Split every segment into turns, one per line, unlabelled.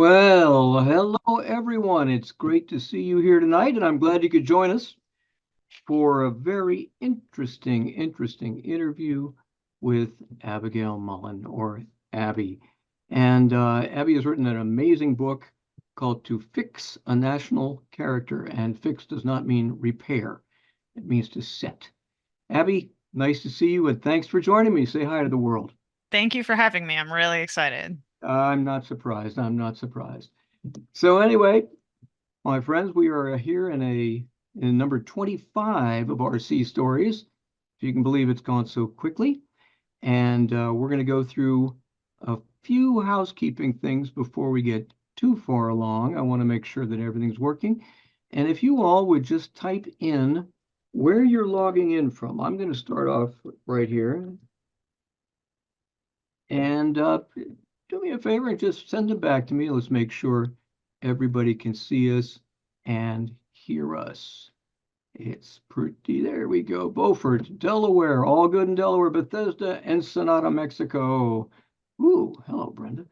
Well, hello everyone. It's great to see you here tonight, and I'm glad you could join us for a very interesting interview with Abigail Mullen, or Abby. And Abby has written an amazing book called To Fix a National Character, and fix does not mean repair. It means to set. Abby, nice to see you, and thanks for joining me. Say hi to the world.
Thank you for having me. I'm really excited.
I'm not surprised. I'm not surprised. So anyway, my friends, we are here in number 25 of our sea stories. If you can believe it's gone so quickly. And we're going to go through a few housekeeping things before we get too far along. I want to make sure that everything's working. And if you all would just type in where you're logging in from. I'm going to start off right here. And do me a favor and just send them back to me. Let's make sure everybody can see us and hear us. It's pretty, there we go. Beaufort, Delaware, all good in Delaware, Bethesda, Ensenada, Mexico. Ooh, hello, Brenda.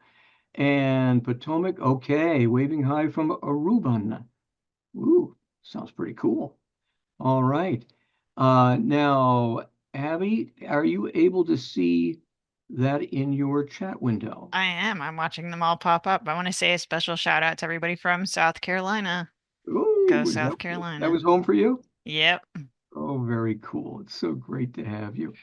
And Potomac, okay, waving hi from Aruba. Ooh, sounds pretty cool. All right. Now, Abby, are you able to see that in your chat window?
I am. I'm watching them all pop up. I want to say a special shout out to everybody from South Carolina. Go
Ooh,
South
that
Carolina.
was home for you?
Yep.
Oh, very cool. It's so great to have you.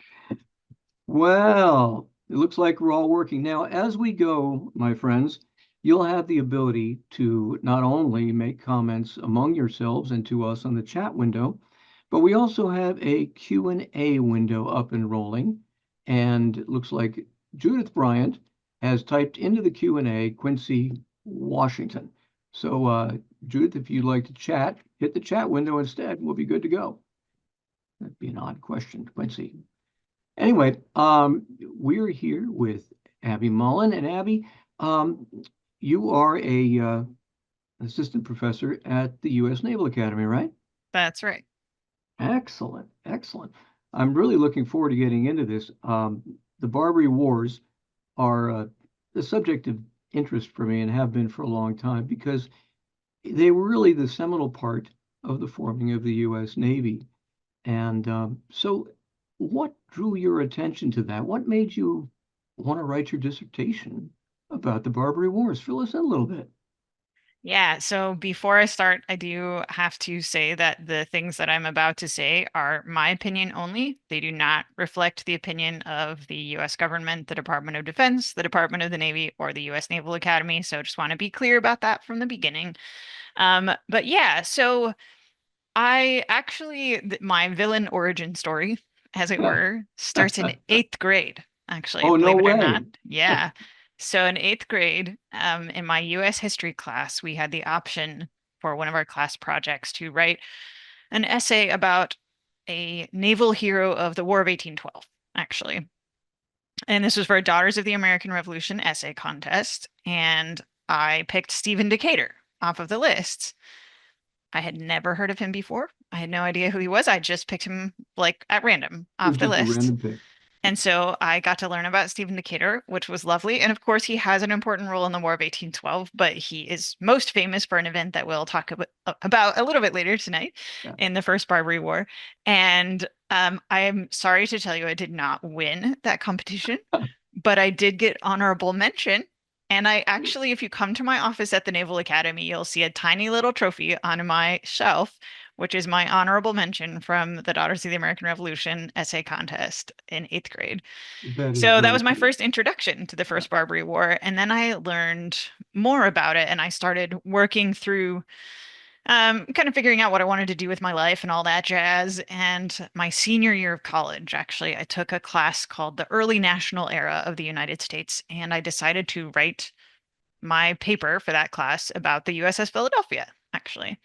Well, it looks like we're all working. Now, as we go, my friends, you'll have the ability to not only make comments among yourselves and to us on the chat window, but we also have a Q&A window up and rolling. And it looks like Judith Bryant has typed into the Q&A Quincy, Washington. So, Judith, if you'd like to chat, hit the chat window instead. We'll be good to go. That'd be an odd question, Quincy. Anyway, we're here with Abby Mullen, and Abby, um, you are a assistant professor at the U.S. Naval Academy, right?
That's right.
Excellent, excellent. I'm really looking forward to getting into this. The Barbary Wars are the subject of interest for me and have been for a long time because they were really the seminal part of the forming of the U.S. Navy. And so, what drew your attention to that? What made you want to write your dissertation about the Barbary Wars? Fill us in a little bit.
Yeah. So before I start, I do have to say that the things that I'm about to say are my opinion only. They do not reflect the opinion of the US government, the Department of Defense, the Department of the Navy, or the US Naval Academy. So just want to be clear about that from the beginning. But yeah, so I actually, my villain origin story, as it were, starts in eighth grade, actually,
Oh, no
believe it or
way.
not. Yeah. So in eighth grade, in my US history class, we had the option for one of our class projects to write an essay about a naval hero of the War of 1812, actually. And this was for a Daughters of the American Revolution essay contest. And I picked Stephen Decatur off of the list. I had never heard of him before. I had no idea who he was. I just picked him like at random
It was
off the
just a
list.
random pick.
And so I got to learn about Stephen Decatur, which was lovely. And of course, he has an important role in the War of 1812, but he is most famous for an event that we'll talk about a little bit later tonight
Yeah.
in the First Barbary War. And I am sorry to tell you, I did not win that competition, but I did get honorable mention. And I actually, if you come to my office at the Naval Academy, you'll see a tiny little trophy on my shelf, which is my honorable mention from the Daughters of the American Revolution essay contest in eighth grade.
That is
So that
very
was my
cool.
first introduction to the
Yeah.
First Barbary War. And then I learned more about it and I started working through kind of figuring out what I wanted to do with my life and all that jazz. And my senior year of college, actually, I took a class called The Early National Era of the United States, and I decided to write my paper for that class about the USS Philadelphia, actually.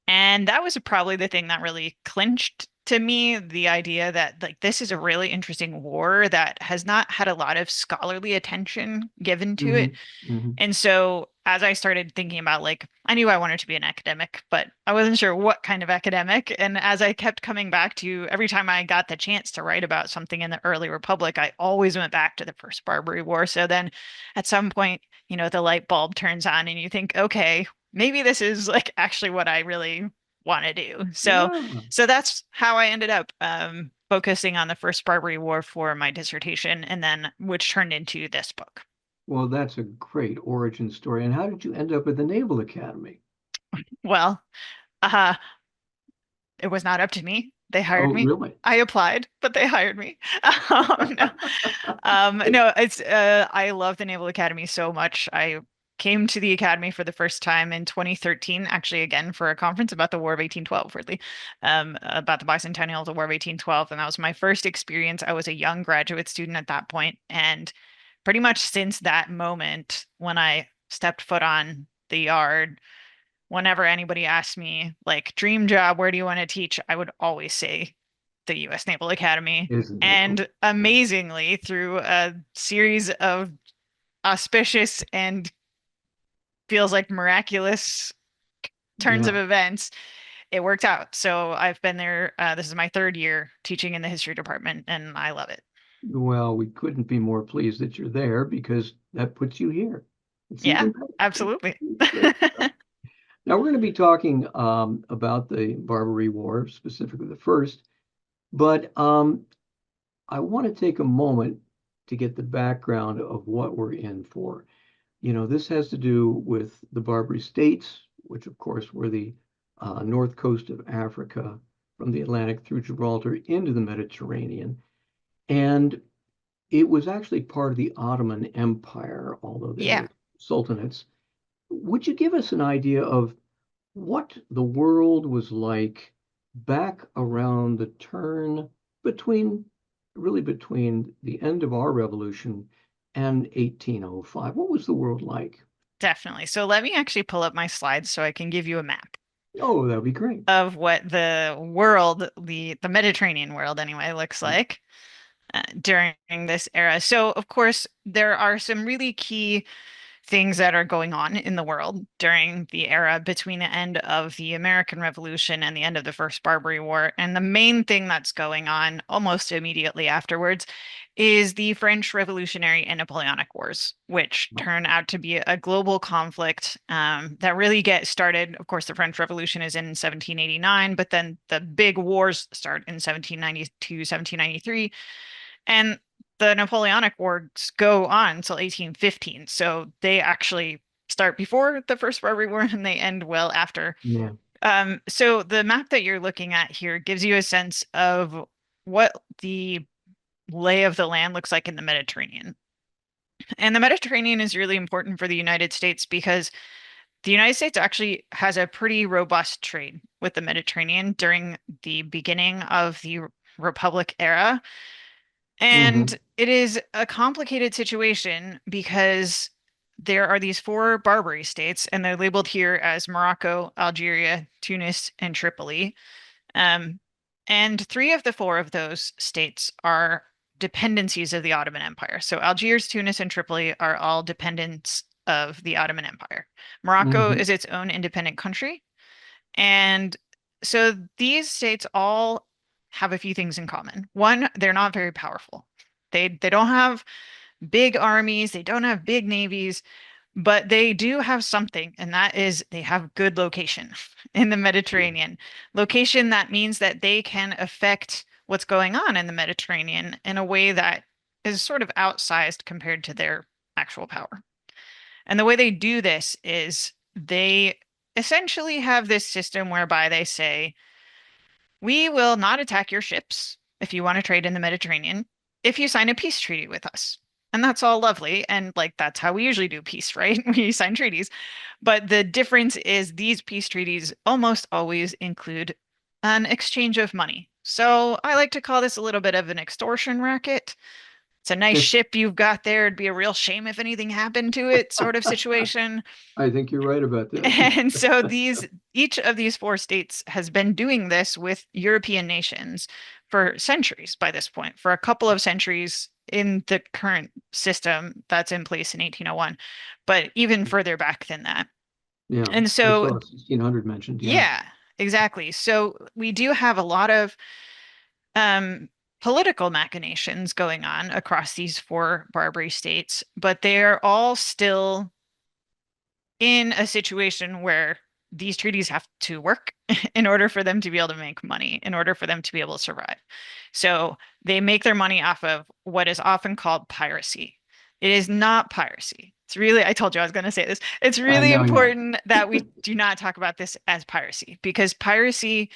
And that was probably the thing that really clinched to me the idea that like this is a really interesting war that has not had a lot of scholarly attention given to it.
Hmm. Hmm.
And so as I started thinking about like I knew I wanted to be an academic, but I wasn't sure what kind of academic. And as I kept coming back to every time I got the chance to write about something in the early Republic, I always went back to the First Barbary War. So then at some point the light bulb turns on and you think, okay, maybe this is like actually what I really want to do. So,
Yeah.
so that's how I ended up focusing on the First Barbary War for my dissertation, and then which turned into this book.
Well, that's a great origin story. And how did you end up at the Naval Academy?
Well, uh, it was not up to me. They
Oh,
hired me.
really?
I applied, but they hired me. No, no, it's I love the Naval Academy so much. I came to the academy for the first time in 2013, actually again for a conference about the War of 1812, really, about the bicentennial of the War of 1812, and that was my first experience. I was a young graduate student at that point, and pretty much since that moment when I stepped foot on the yard, whenever anybody asked me, like, dream job, where do you want to teach? I would always say the U.S. Naval Academy.
Isn't that cool?
And amazingly, through a series of auspicious and feels like miraculous turns of
Yeah.
events, it worked out. So I've been there. This is my third year teaching in the history department, and I love it.
Well, we couldn't be more pleased that you're there because that puts you here. It's
Yeah,
even better.
absolutely.
Great stuff. Now we're going to be talking about the Barbary War, specifically the first, but I want to take a moment to get the background of what we're in for. This has to do with the Barbary States, which of course were the north coast of Africa from the Atlantic through Gibraltar into the Mediterranean. And it was actually part of the Ottoman Empire, although they
Yeah,
were sultanates. Would you give us an idea of what the world was like back around the turn between, really between the end of our revolution and 1805? What was the world like?
definitely. So let me actually pull up my slides so I can give you a map
Oh, that'd be great.
of what the world, the Mediterranean world anyway, looks like during this era. So, of course, there are some really key things that are going on in the world during the era between the end of the American Revolution and the end of the First Barbary War. And the main thing that's going on almost immediately afterwards is the French Revolutionary and Napoleonic Wars, which turn out to be a global conflict that really gets started. Of course, the French Revolution is in 1789, but then the big wars start in 1792, 1793. And the Napoleonic Wars go on until 1815. So they actually start before the First Barbary War and they end well after.
Yeah.
So the map that you're looking at here gives you a sense of what the lay of the land looks like in the Mediterranean. And the Mediterranean is really important for the United States because the United States actually has a pretty robust trade with the Mediterranean during the beginning of the Republic era.
Hmm.
And it is a complicated situation because there are these four Barbary states, and they're labeled here as Morocco, Algeria, Tunis, and Tripoli. Um, and three of the four of those states are dependencies of the Ottoman Empire. So Algiers, Tunis, and Tripoli are all dependents of the Ottoman Empire. Morocco
Hmm.
is its own independent country. And so these states all have a few things in common. One, they're not very powerful. They don't have big armies, they don't have big navies, but they do have something, and that is they have good location in the
Yeah.
Mediterranean. Location that means that they can affect what's going on in the Mediterranean in a way that is sort of outsized compared to their actual power. And the way they do this is they essentially have this system whereby they say, we will not attack your ships if you want to trade in the Mediterranean if you sign a peace treaty with us. And that's all lovely. And like, that's how we usually do peace, right? We sign treaties. But the difference is these peace treaties almost always include an exchange of money. So I like to call this a little bit of an extortion racket. It's a nice ship you've got there. It'd be a real shame if anything happened to it, sort of situation.
I think you're right about that.
And so each of these four states has been doing this with European nations for centuries by this point, for a couple of centuries in the current system that's in place in 1801, but even further back than that.
Yeah.
And
I
so,
saw 1600 mentioned. Yeah.
yeah, exactly. So we do have a lot of um, political machinations going on across these four Barbary states, but they're all still in a situation where these treaties have to work in order for them to be able to make money, in order for them to be able to survive. So they make their money off of what is often called piracy. It is not piracy. It's really, I told you I was going to say this. It's
I
really
know, yeah.
important that we do not talk about this as piracy because piracy,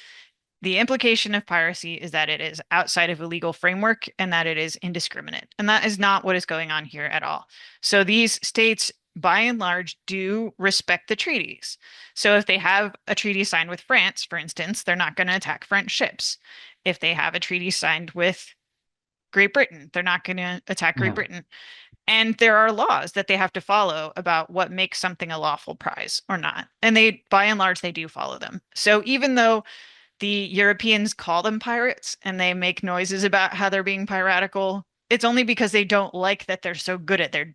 the implication of piracy is that it is outside of a legal framework and that it is indiscriminate. And that is not what is going on here at all. So these states, by and large, do respect the treaties. So if they have a treaty signed with France, for instance, they're not going to attack French ships. If they have a treaty signed with Great Britain, they're not going to attack Great
Yeah.
Britain. And there are laws that they have to follow about what makes something a lawful prize or not. And they, by and large, they do follow them. So even though the Europeans call them pirates and they make noises about how they're being piratical, it's only because they don't like that they're so good at their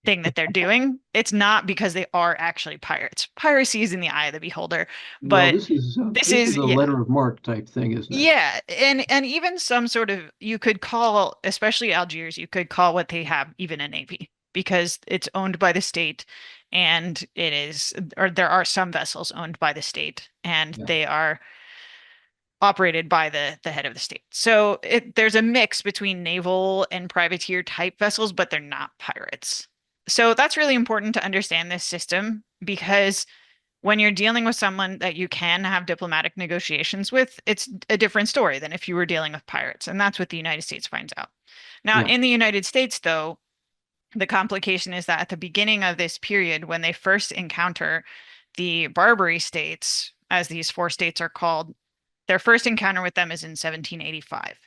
thing that they're doing. It's not because they are actually pirates. Piracy is in the eye of the beholder,
Well,
but this
this is
is
a
yeah.
letter of marque type thing, isn't it?
Yeah, and even some sort of you could call, especially Algiers, you could call what they have even a navy because it's owned by the state and it is or there are some vessels owned by the state and
Yeah.
they are operated by the head of the state. So there's a mix between naval and privateer type vessels, but they're not pirates. So that's really important to understand this system because when you're dealing with someone that you can have diplomatic negotiations with, it's a different story than if you were dealing with pirates. And that's what the United States finds out. Now,
Yeah.
in the United States, though, the complication is that at the beginning of this period, when they first encounter the Barbary states, as these four states are called, their first encounter with them is in 1785.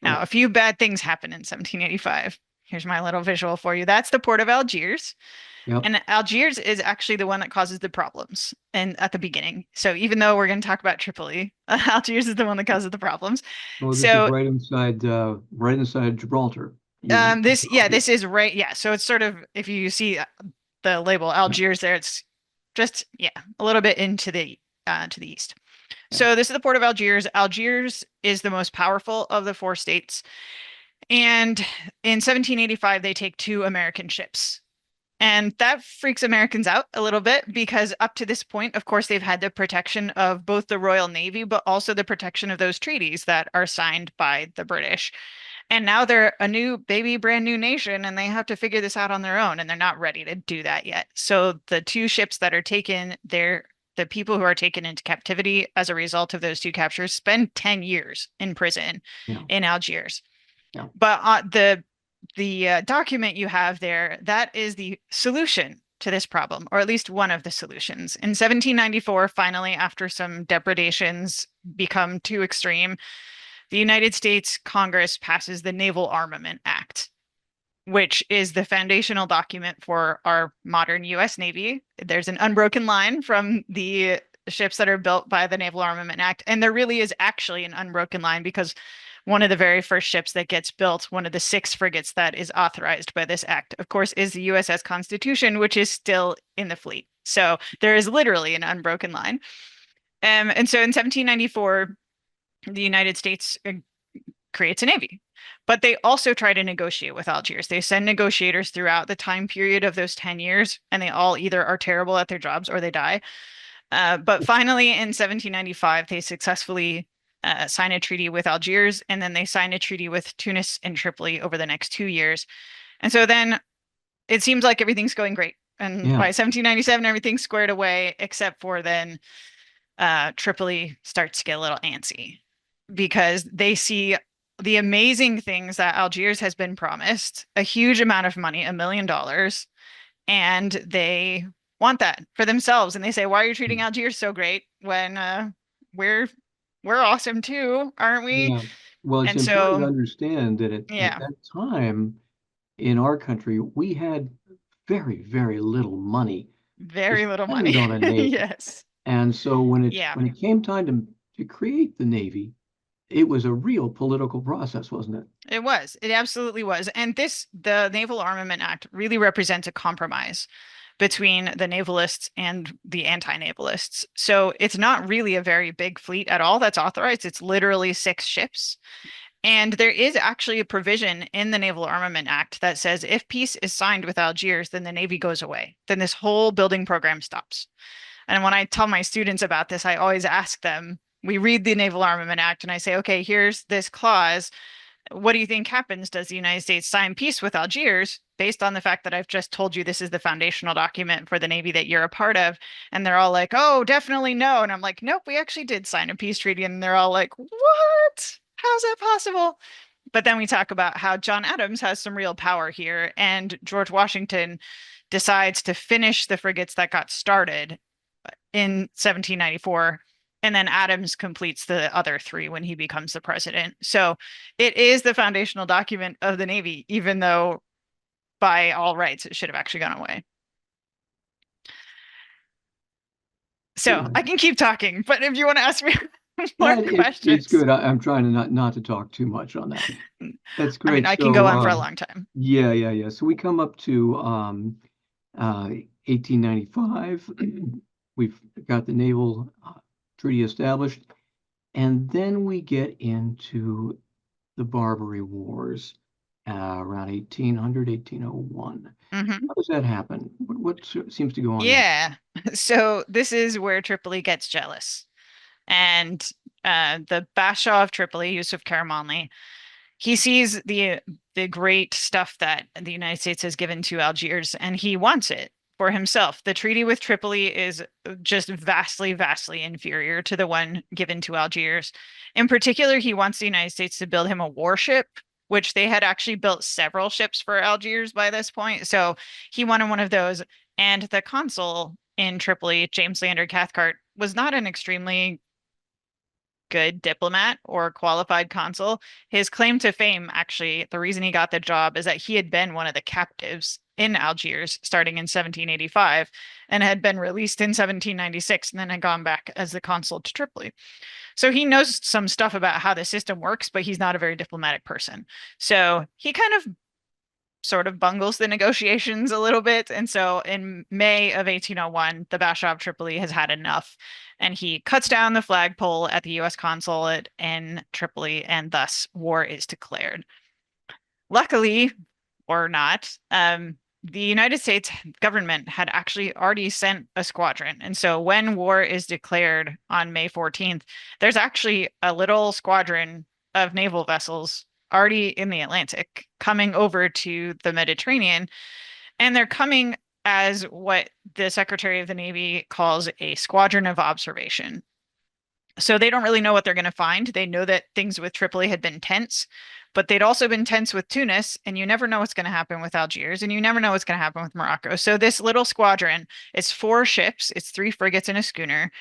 Now,
Right.
a few bad things happen in 1785. Here's my little visual for you. That's the port of Algiers.
Yep.
And Algiers is actually the one that causes the problems and at the beginning. So even though we're going to talk about Tripoli, Algiers is the one that causes the problems.
Well, this is
So
right inside Gibraltar. You
this is right. Yeah. So it's sort of, if you see the label
yeah,
Algiers there, it's just, yeah, a little bit into to the east.
yeah.
So this is the port of Algiers. Algiers is the most powerful of the four states. And in 1785, they take two American ships. And that freaks Americans out a little bit because up to this point, of course, they've had the protection of both the Royal Navy, but also the protection of those treaties that are signed by the British. And now they're a new baby, brand new nation, and they have to figure this out on their own, and they're not ready to do that yet. So the two ships that are taken, they're the people who are taken into captivity as a result of those two captures spend 10 years in prison
Yeah.
in Algiers.
Yeah.
But the document you have there, that is the solution to this problem, or at least one of the solutions. In 1794, finally, after some depredations become too extreme, the United States Congress passes the Naval Armament Act, which is the foundational document for our modern US Navy. There's an unbroken line from the ships that are built by the Naval Armament Act. And there really is actually an unbroken line because one of the very first ships that gets built, one of the 6 frigates that is authorized by this act, of course, is the USS Constitution, which is still in the fleet. So there is literally an unbroken line. And so in 1794, the United States creates a navy. But they also try to negotiate with Algiers. They send negotiators throughout the time period of those 10 years, and they all either are terrible at their jobs or they die. But finally, in 1795, they successfully sign a treaty with Algiers, and then they sign a treaty with Tunis and Tripoli over the next 2 years. And so then it seems like everything's going great. And
Yeah.
by 1797, everything's squared away, except for then Tripoli starts to get a little antsy because they see the amazing things that Algiers has been promised, a huge amount of money, $1 million, and they want that for themselves. And they say, "Why are you treating Algiers so great when we're we're awesome too, aren't we?"
Yeah. Well, it's
And
important to
so,
understand that at
yeah,
that time in our country, we had very, very little money to
very little
spend
money.
on a navy.
Yes.
And so
Yeah.
when it came time to create the navy, it was a real political process, wasn't it?
It was. It absolutely was. And the Naval Armament Act really represents a compromise between the navalists and the anti-navalists. So it's not really a very big fleet at all that's authorized. It's literally 6 ships. And there is actually a provision in the Naval Armament Act that says if peace is signed with Algiers, then the Navy goes away. Then this whole building program stops. And when I tell my students about this, I always ask them, we read the Naval Armament Act and I say, okay, here's this clause. What do you think happens? Does the United States sign peace with Algiers based on the fact that I've just told you this is the foundational document for the Navy that you're a part of? And they're all like, oh, definitely no. And I'm like, nope, we actually did sign a peace treaty. And they're all like, what? How's that possible? But then we talk about how John Adams has some real power here, and George Washington decides to finish the frigates that got started in 1794. And then Adams completes the other three when he becomes the president. So it is the foundational document of the Navy, even though by all rights it should have actually gone away. So I can keep talking, but if you want to ask me more questions.
It's good. I'm trying to not to talk too much on that. That's great.
I mean, I can go on for a long time.
Yeah. So we come up to 1895. We've got the naval treaty established, and then we get into the Barbary Wars around 1800, 1801.
Mm-hmm.
How does that happen? What seems to go on?
Yeah. So this is where Tripoli gets jealous. And the Bashaw of Tripoli, Yusuf Karamanli, he sees the great stuff that the United States has given to Algiers, and he wants it for himself. The treaty with Tripoli is just vastly, vastly inferior to the one given to Algiers. In particular, he wants the United States to build him a warship, which they had actually built several ships for Algiers by this point. So he wanted one of those. And the consul in Tripoli, James Lander Cathcart, was not an extremely good diplomat or qualified consul. His claim to fame, actually, the reason he got the job is that he had been one of the captives in Algiers starting in 1785 and had been released in 1796 and then had gone back as the consul to Tripoli. So he knows some stuff about how the system works, but he's not a very diplomatic person. So he kind of sort of bungles the negotiations a little bit. And so in May of 1801, the Bashaw of Tripoli has had enough, and he cuts down the flagpole at the U.S. consulate in Tripoli, and thus war is declared. Luckily, or not, the United States government had actually already sent a squadron. And so when war is declared on May 14th, there's actually a little squadron of naval vessels already in the Atlantic coming over to the Mediterranean. And they're coming as what the Secretary of the Navy calls a squadron of observation. So they don't really know what they're going to find. They know that things with Tripoli had been tense, but they'd also been tense with Tunis, and you never know what's going to happen with Algiers, and you never know what's going to happen with Morocco. So this little squadron is 4 ships, it's 3 frigates and a schooner,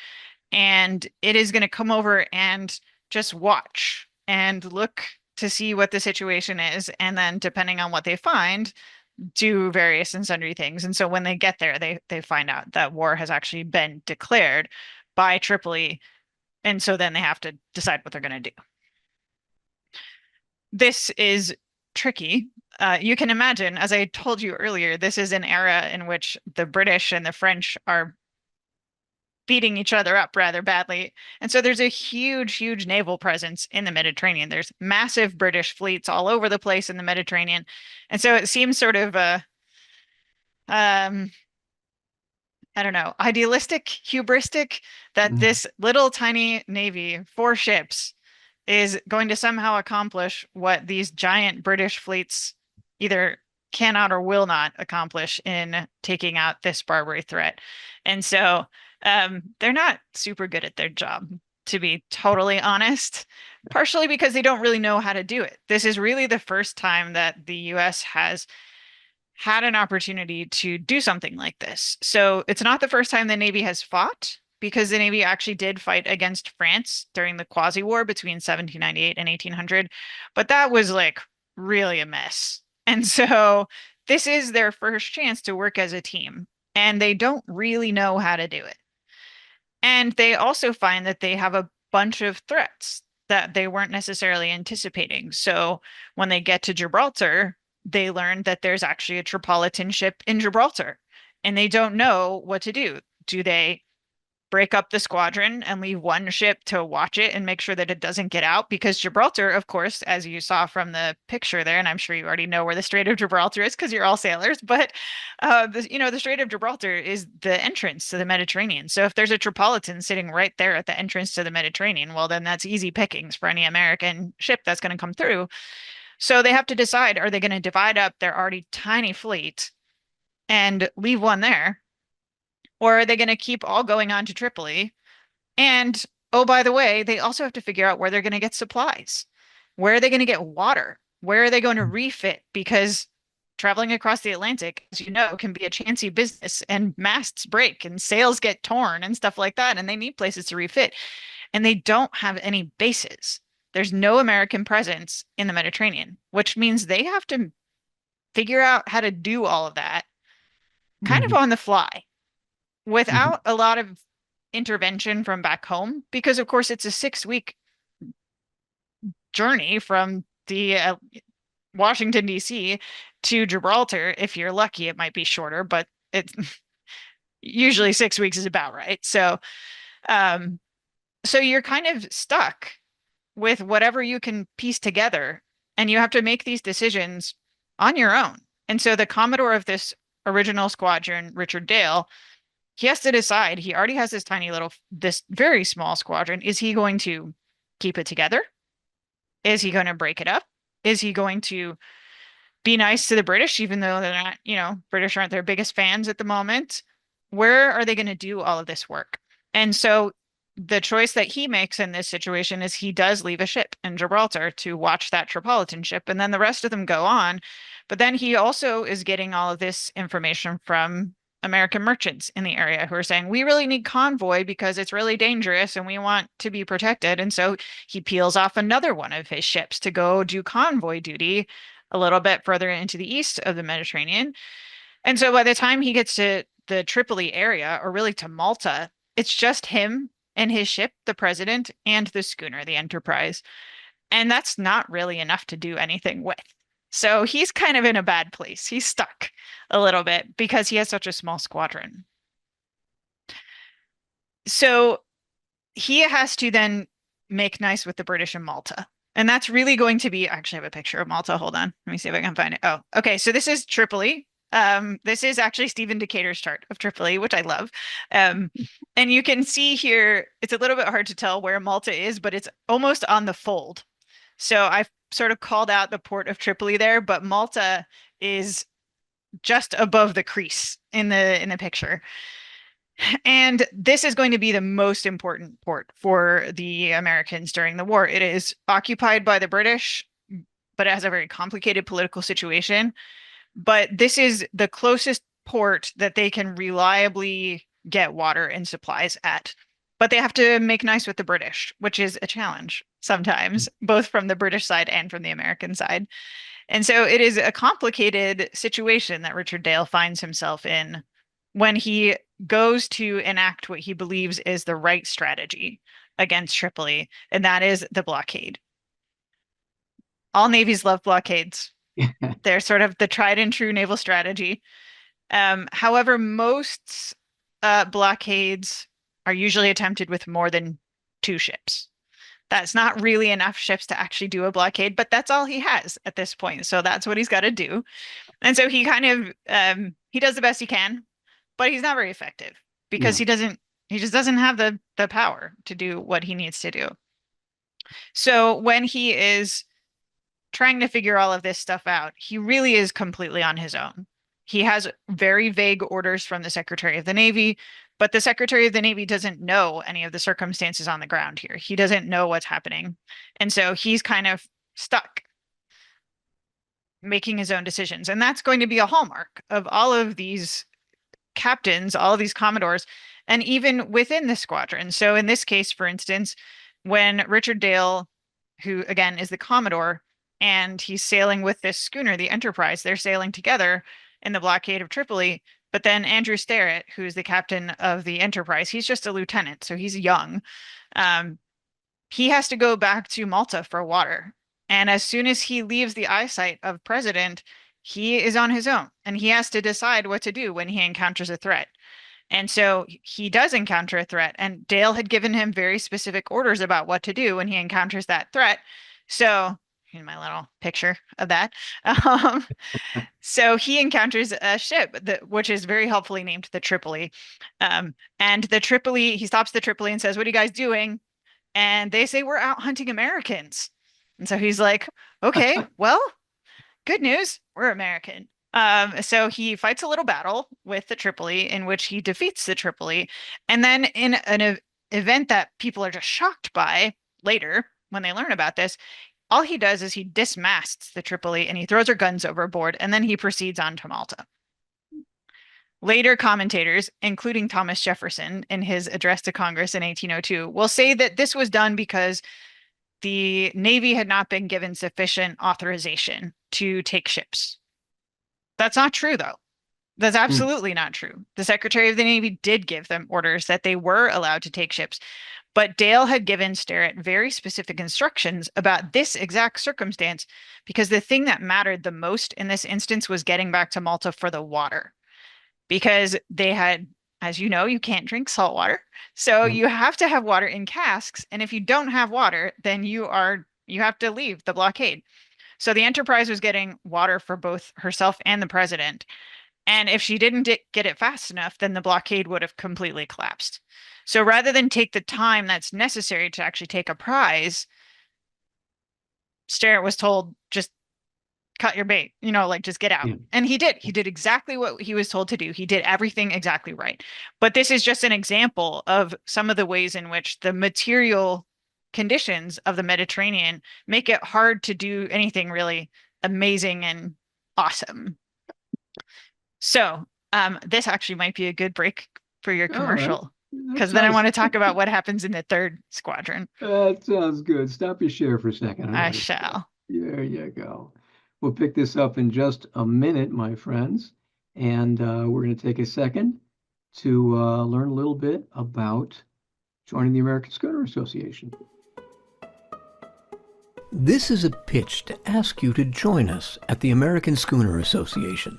and it is going to come over and just watch and look to see what the situation is, and then depending on what they find, do various and sundry things. And so when they get there, they find out that war has actually been declared by Tripoli, and so then they have to decide what they're going to do. This is tricky. You can imagine, as I told you earlier, this is an era in which the British and the French are beating each other up rather badly. And so there's a huge, huge naval presence in the Mediterranean. There's massive British fleets all over the place in the Mediterranean. And so it seems sort of I don't know, idealistic, hubristic that this little tiny navy, 4 ships, is going to somehow accomplish what these giant British fleets either cannot or will not accomplish in taking out this Barbary threat. And so they're not super good at their job, to be totally honest, partially because they don't really know how to do it. This is really the first time that the US has had an opportunity to do something like this. So it's not the first time the Navy has fought, because the Navy actually did fight against France during the Quasi-War between 1798 and 1800, but that was like really a mess. And so this is their first chance to work as a team, and they don't really know how to do it. And they also find that they have a bunch of threats that they weren't necessarily anticipating. So when they get to Gibraltar, they learn that there's actually a Tripolitan ship in Gibraltar, and they don't know what to do. Do they break up the squadron and leave one ship to watch it and make sure that it doesn't get out. Because Gibraltar, of course, as you saw from the picture there, and I'm sure you already know where the Strait of Gibraltar is because you're all sailors, but the Strait of Gibraltar is the entrance to the Mediterranean. So if there's a Tripolitan sitting right there at the entrance to the Mediterranean, well, then that's easy pickings for any American ship that's going to come through. So they have to decide, are they going to divide up their already tiny fleet and leave one there? Or are they going to keep all going on to Tripoli? And oh, by the way, they also have to figure out where they're going to get supplies. Where are they going to get water? Where are they going to refit? Because traveling across the Atlantic, as you know, can be a chancy business, and masts break and sails get torn and stuff like that. And they need places to refit. And they don't have any bases. There's no American presence in the Mediterranean, which means they have to figure out how to do all of that kind of
Mhm.
on the fly
Mhm.
without a lot of intervention from back home, because of course it's a 6 week journey from the Washington D.C. to Gibraltar. If you're lucky, it might be shorter, but it's usually 6 weeks is about right. Um, so you're kind of stuck with whatever you can piece together, and you have to make these decisions on your own. And so the Commodore of this original squadron, Richard Dale, he has to decide. He already has this very small squadron. Is he going to keep it together? Is he going to break it up? Is he going to be nice to the British, even though they're not, British aren't their biggest fans at the moment? Where are they going to do all of this work? And so the choice that he makes in this situation is he does leave a ship in Gibraltar to watch that Tripolitan ship, and then the rest of them go on. But then he also is getting all of this information from American merchants in the area who are saying, we really need convoy because it's really dangerous and we want to be protected. And so he peels off another one of his ships to go do convoy duty a little bit further into the east of the Mediterranean. And so by the time he gets to the Tripoli area, or really to Malta, it's just him and his ship, the President, and the schooner, the Enterprise. And that's not really enough to do anything with. So he's kind of in a bad place. He's stuck a little bit because he has such a small squadron. So he has to then make nice with the British in Malta. And that's really going to be, I actually have a picture of Malta. Hold on. Let me see if I can find it. Oh, okay. So this is Tripoli. This is actually Stephen Decatur's chart of Tripoli, which I love. Um, and you can see here, it's a little bit hard to tell where Malta is, but it's almost on the fold. So I've sort of called out the port of Tripoli there, but Malta is just above the crease in the picture. And this is going to be the most important port for the Americans during the war. It is occupied by the British, but it has a very complicated political situation. But this is the closest port that they can reliably get water and supplies at. But they have to make nice with the British, which is a challenge sometimes, both from the British side and from the American side. And so it is a complicated situation that Richard Dale finds himself in when he goes to enact what he believes is the right strategy against Tripoli, and that is the blockade. All navies love blockades. They're sort of the tried and true naval strategy. However, most blockades are usually attempted with more than two ships. That's not really enough ships to actually do a blockade, but that's all he has at this point. So that's what he's got to do. And so he kind of he does the best he can, but he's not very effective because
Yeah.
he just doesn't have the power to do what he needs to do. So when he is trying to figure all of this stuff out, he really is completely on his own. He has very vague orders from the Secretary of the Navy, but the Secretary of the Navy doesn't know any of the circumstances on the ground here. He doesn't know what's happening. And so he's kind of stuck making his own decisions. And that's going to be a hallmark of all of these captains, all of these commodores, and even within the squadron. So in this case, for instance, when Richard Dale, who again is the commodore, and he's sailing with this schooner, the Enterprise, they're sailing together in the blockade of Tripoli. But then Andrew Sterrett, who's the captain of the Enterprise, he's just a lieutenant, so he's young. He has to go back to Malta for water. And as soon as he leaves the eyesight of President, he is on his own and he has to decide what to do when he encounters a threat. And so he does encounter a threat, and Dale had given him very specific orders about what to do when he encounters that threat. So, in my little picture of that, um, so he encounters a ship which is very helpfully named the Tripoli. And the Tripoli, he stops the Tripoli and says, "What are you guys doing?" And they say, "We're out hunting Americans." And so he's like, "Okay, well, good news, we're American." So he fights a little battle with the Tripoli in which he defeats the Tripoli. And then in an event that people are just shocked by later when they learn about this, all he does is he dismasts the Tripoli and he throws her guns overboard, and then he proceeds on to Malta. Later commentators, including Thomas Jefferson in his address to Congress in 1802, will say that this was done because the Navy had not been given sufficient authorization to take ships. That's not true, though. That's absolutely not true. The Secretary of the Navy did give them orders that they were allowed to take ships, but Dale had given Sterrett very specific instructions about this exact circumstance because the thing that mattered the most in this instance was getting back to Malta for the water. Because they had, as you know, you can't drink salt water. So
Yeah.
you have to have water in casks. And if you don't have water, then you have to leave the blockade. So the Enterprise was getting water for both herself and the president. And if she didn't get it fast enough, then the blockade would have completely collapsed. So rather than take the time that's necessary to actually take a prize, Sterrett was told, just cut your bait, like just get out.
Yeah.
And he did. He did exactly what he was told to do. He did everything exactly right. But this is just an example of some of the ways in which the material conditions of the Mediterranean make it hard to do anything really amazing and awesome. So, this actually might be a good break for your
All right.
commercial,
That
because then I
sounds
want to talk about what happens in the third squadron.
that sounds good. Stop your share for a second. I
I
want to.
shall.
There you go. We'll pick this up in just a minute, my friends, and we're going to take a second to learn a little bit about joining the American Schooner Association. This is a pitch to ask you to join us at the American Schooner Association.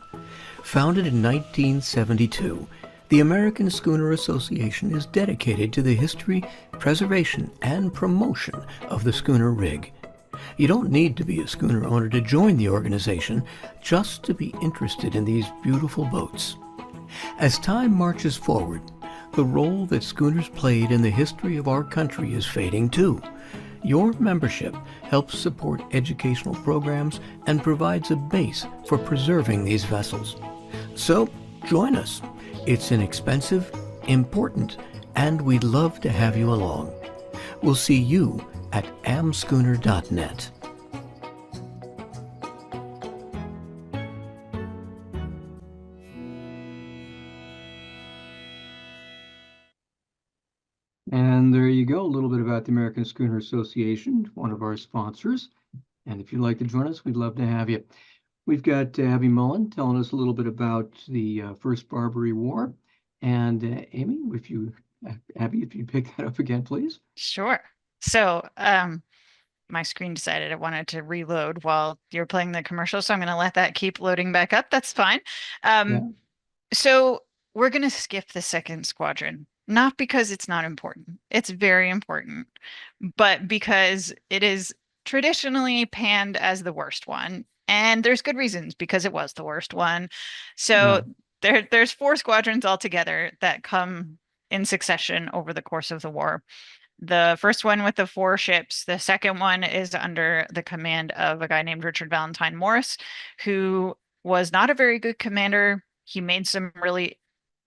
Founded in 1972, the American Schooner Association is dedicated to the history, preservation, and promotion of the schooner rig. You don't need to be a schooner owner to join the organization, just to be interested in these beautiful boats. As time marches forward, the role that schooners played in the history of our country is fading too. Your membership helps support educational programs and provides a base for preserving these vessels. So, join us. It's inexpensive, important, and we'd love to have you along. We'll see you at amschooner.net. And there you go, a little bit about the American Schooner Association, one of our sponsors. And if you'd like to join us, we'd love to have you. We've got Abby Mullen telling us a little bit about the First Barbary War. And Amy, Abby, if you pick that up again, please.
Sure. So, my screen decided it wanted to reload while you're playing the commercial, so I'm going to let that keep loading back up. That's fine.
Yeah.
So we're going to skip the second squadron, not because it's not important. It's very important, but because it is traditionally panned as the worst one. And there's good reasons, because it was the worst one. So there's 4 squadrons altogether that come in succession over the course of the war. The first one with the 4 ships, the second one is under the command of a guy named Richard Valentine Morris, who was not a very good commander. He made some really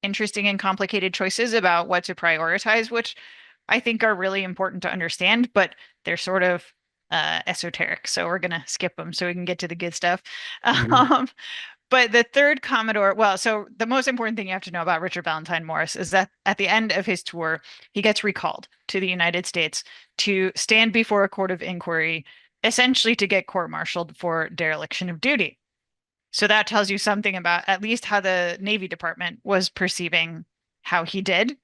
interesting and complicated choices about what to prioritize, which I think are really important to understand, but they're sort of esoteric. So we're going to skip them so we can get to the good stuff. But the third Commodore, well, so the most important thing you have to know about Richard Valentine Morris is that at the end of his tour, he gets recalled to the United States to stand before a court of inquiry, essentially to get court-martialed for dereliction of duty. So that tells you something about at least how the Navy Department was perceiving how he did,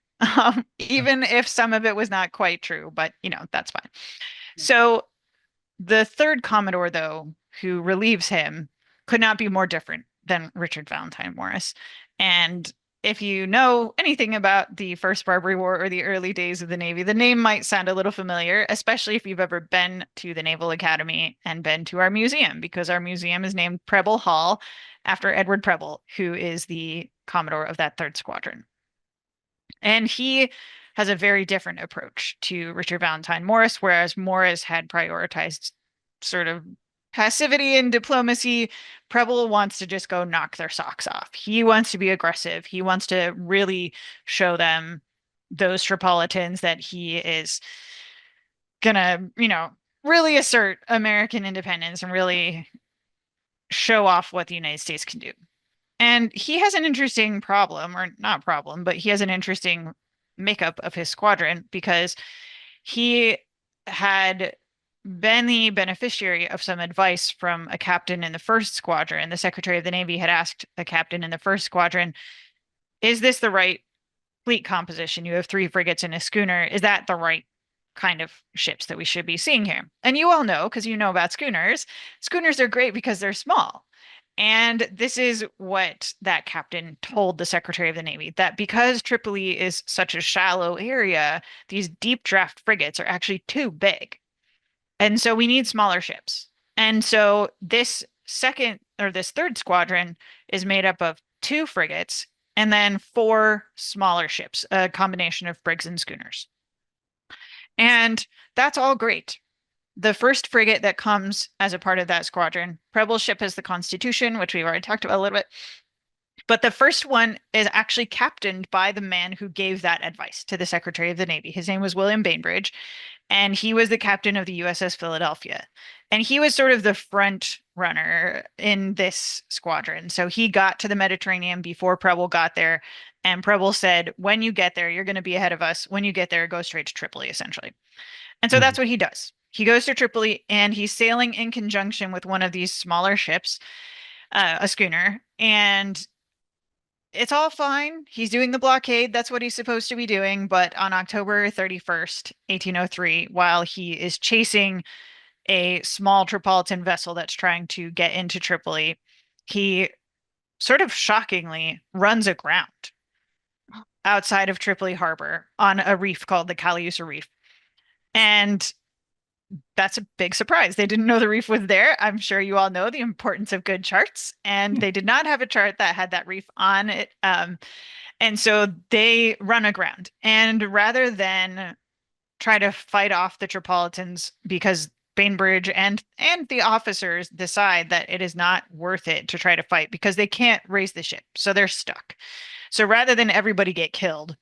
even if some of it was not quite true, but that's fine. So the third Commodore, though, who relieves him, could not be more different than Richard Valentine Morris. And if you know anything about the First Barbary War or the early days of the Navy, the name might sound a little familiar, especially if you've ever been to the Naval Academy and been to our museum, because our museum is named Preble Hall after Edward Preble, who is the Commodore of that third squadron. And he has a very different approach to Richard Valentine Morris, whereas Morris had prioritized sort of passivity and diplomacy. Preble wants to just go knock their socks off. He wants to be aggressive. He wants to really show them, those Tripolitans, that he is gonna, really assert American independence and really show off what the United States can do. And he has an interesting problem, or not problem, but he has an interesting makeup of his squadron because he had been the beneficiary of some advice from a captain in the first squadron. The Secretary of the Navy had asked a captain in the first squadron, is this the right fleet composition? You have 3 frigates and a schooner. Is that the right kind of ships that we should be seeing here? And you all know, because you know about schooners, schooners are great because they're small. And this is what that captain told the Secretary of the Navy, that because Tripoli is such a shallow area, these deep draft frigates are actually too big. And so we need smaller ships. And so this third squadron is made up of 2 frigates and then 4 smaller ships, a combination of brigs and schooners. And that's all great. The first frigate that comes as a part of that squadron, Preble's ship is the Constitution, which we've already talked about a little bit. But the first one is actually captained by the man who gave that advice to the Secretary of the Navy. His name was William Bainbridge, and he was the captain of the USS Philadelphia. And he was sort of the front runner in this squadron. So he got to the Mediterranean before Preble got there. And Preble said, when you get there, you're going to be ahead of us. When you get there, go straight to Tripoli, essentially. And so that's what he does. He goes to Tripoli and he's sailing in conjunction with one of these smaller ships, a schooner, and it's all fine. He's doing the blockade. That's what he's supposed to be doing. But on October 31st, 1803, while he is chasing a small Tripolitan vessel that's trying to get into Tripoli, he sort of shockingly runs aground outside of Tripoli harbor on a reef called the Caliusa Reef. And that's a big surprise. They didn't know the reef was there. I'm sure you all know the importance of good charts, and they did not have a chart that had that reef on it. And so they run aground. And rather than try to fight off the Tripolitans, because Bainbridge and the officers decide that it is not worth it to try to fight because they can't raise the ship, so they're stuck. So rather than everybody get killed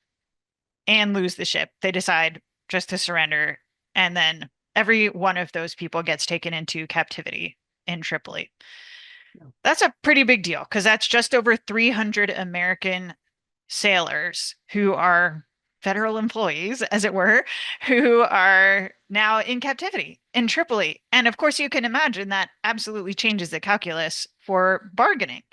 and lose the ship, they decide just to surrender, and then every one of those people gets taken into captivity in Tripoli. Yeah. That's a pretty big deal because that's just over 300 American sailors who are federal employees, as it were, who are now in captivity in Tripoli. And of course, you can imagine that absolutely changes the calculus for bargaining,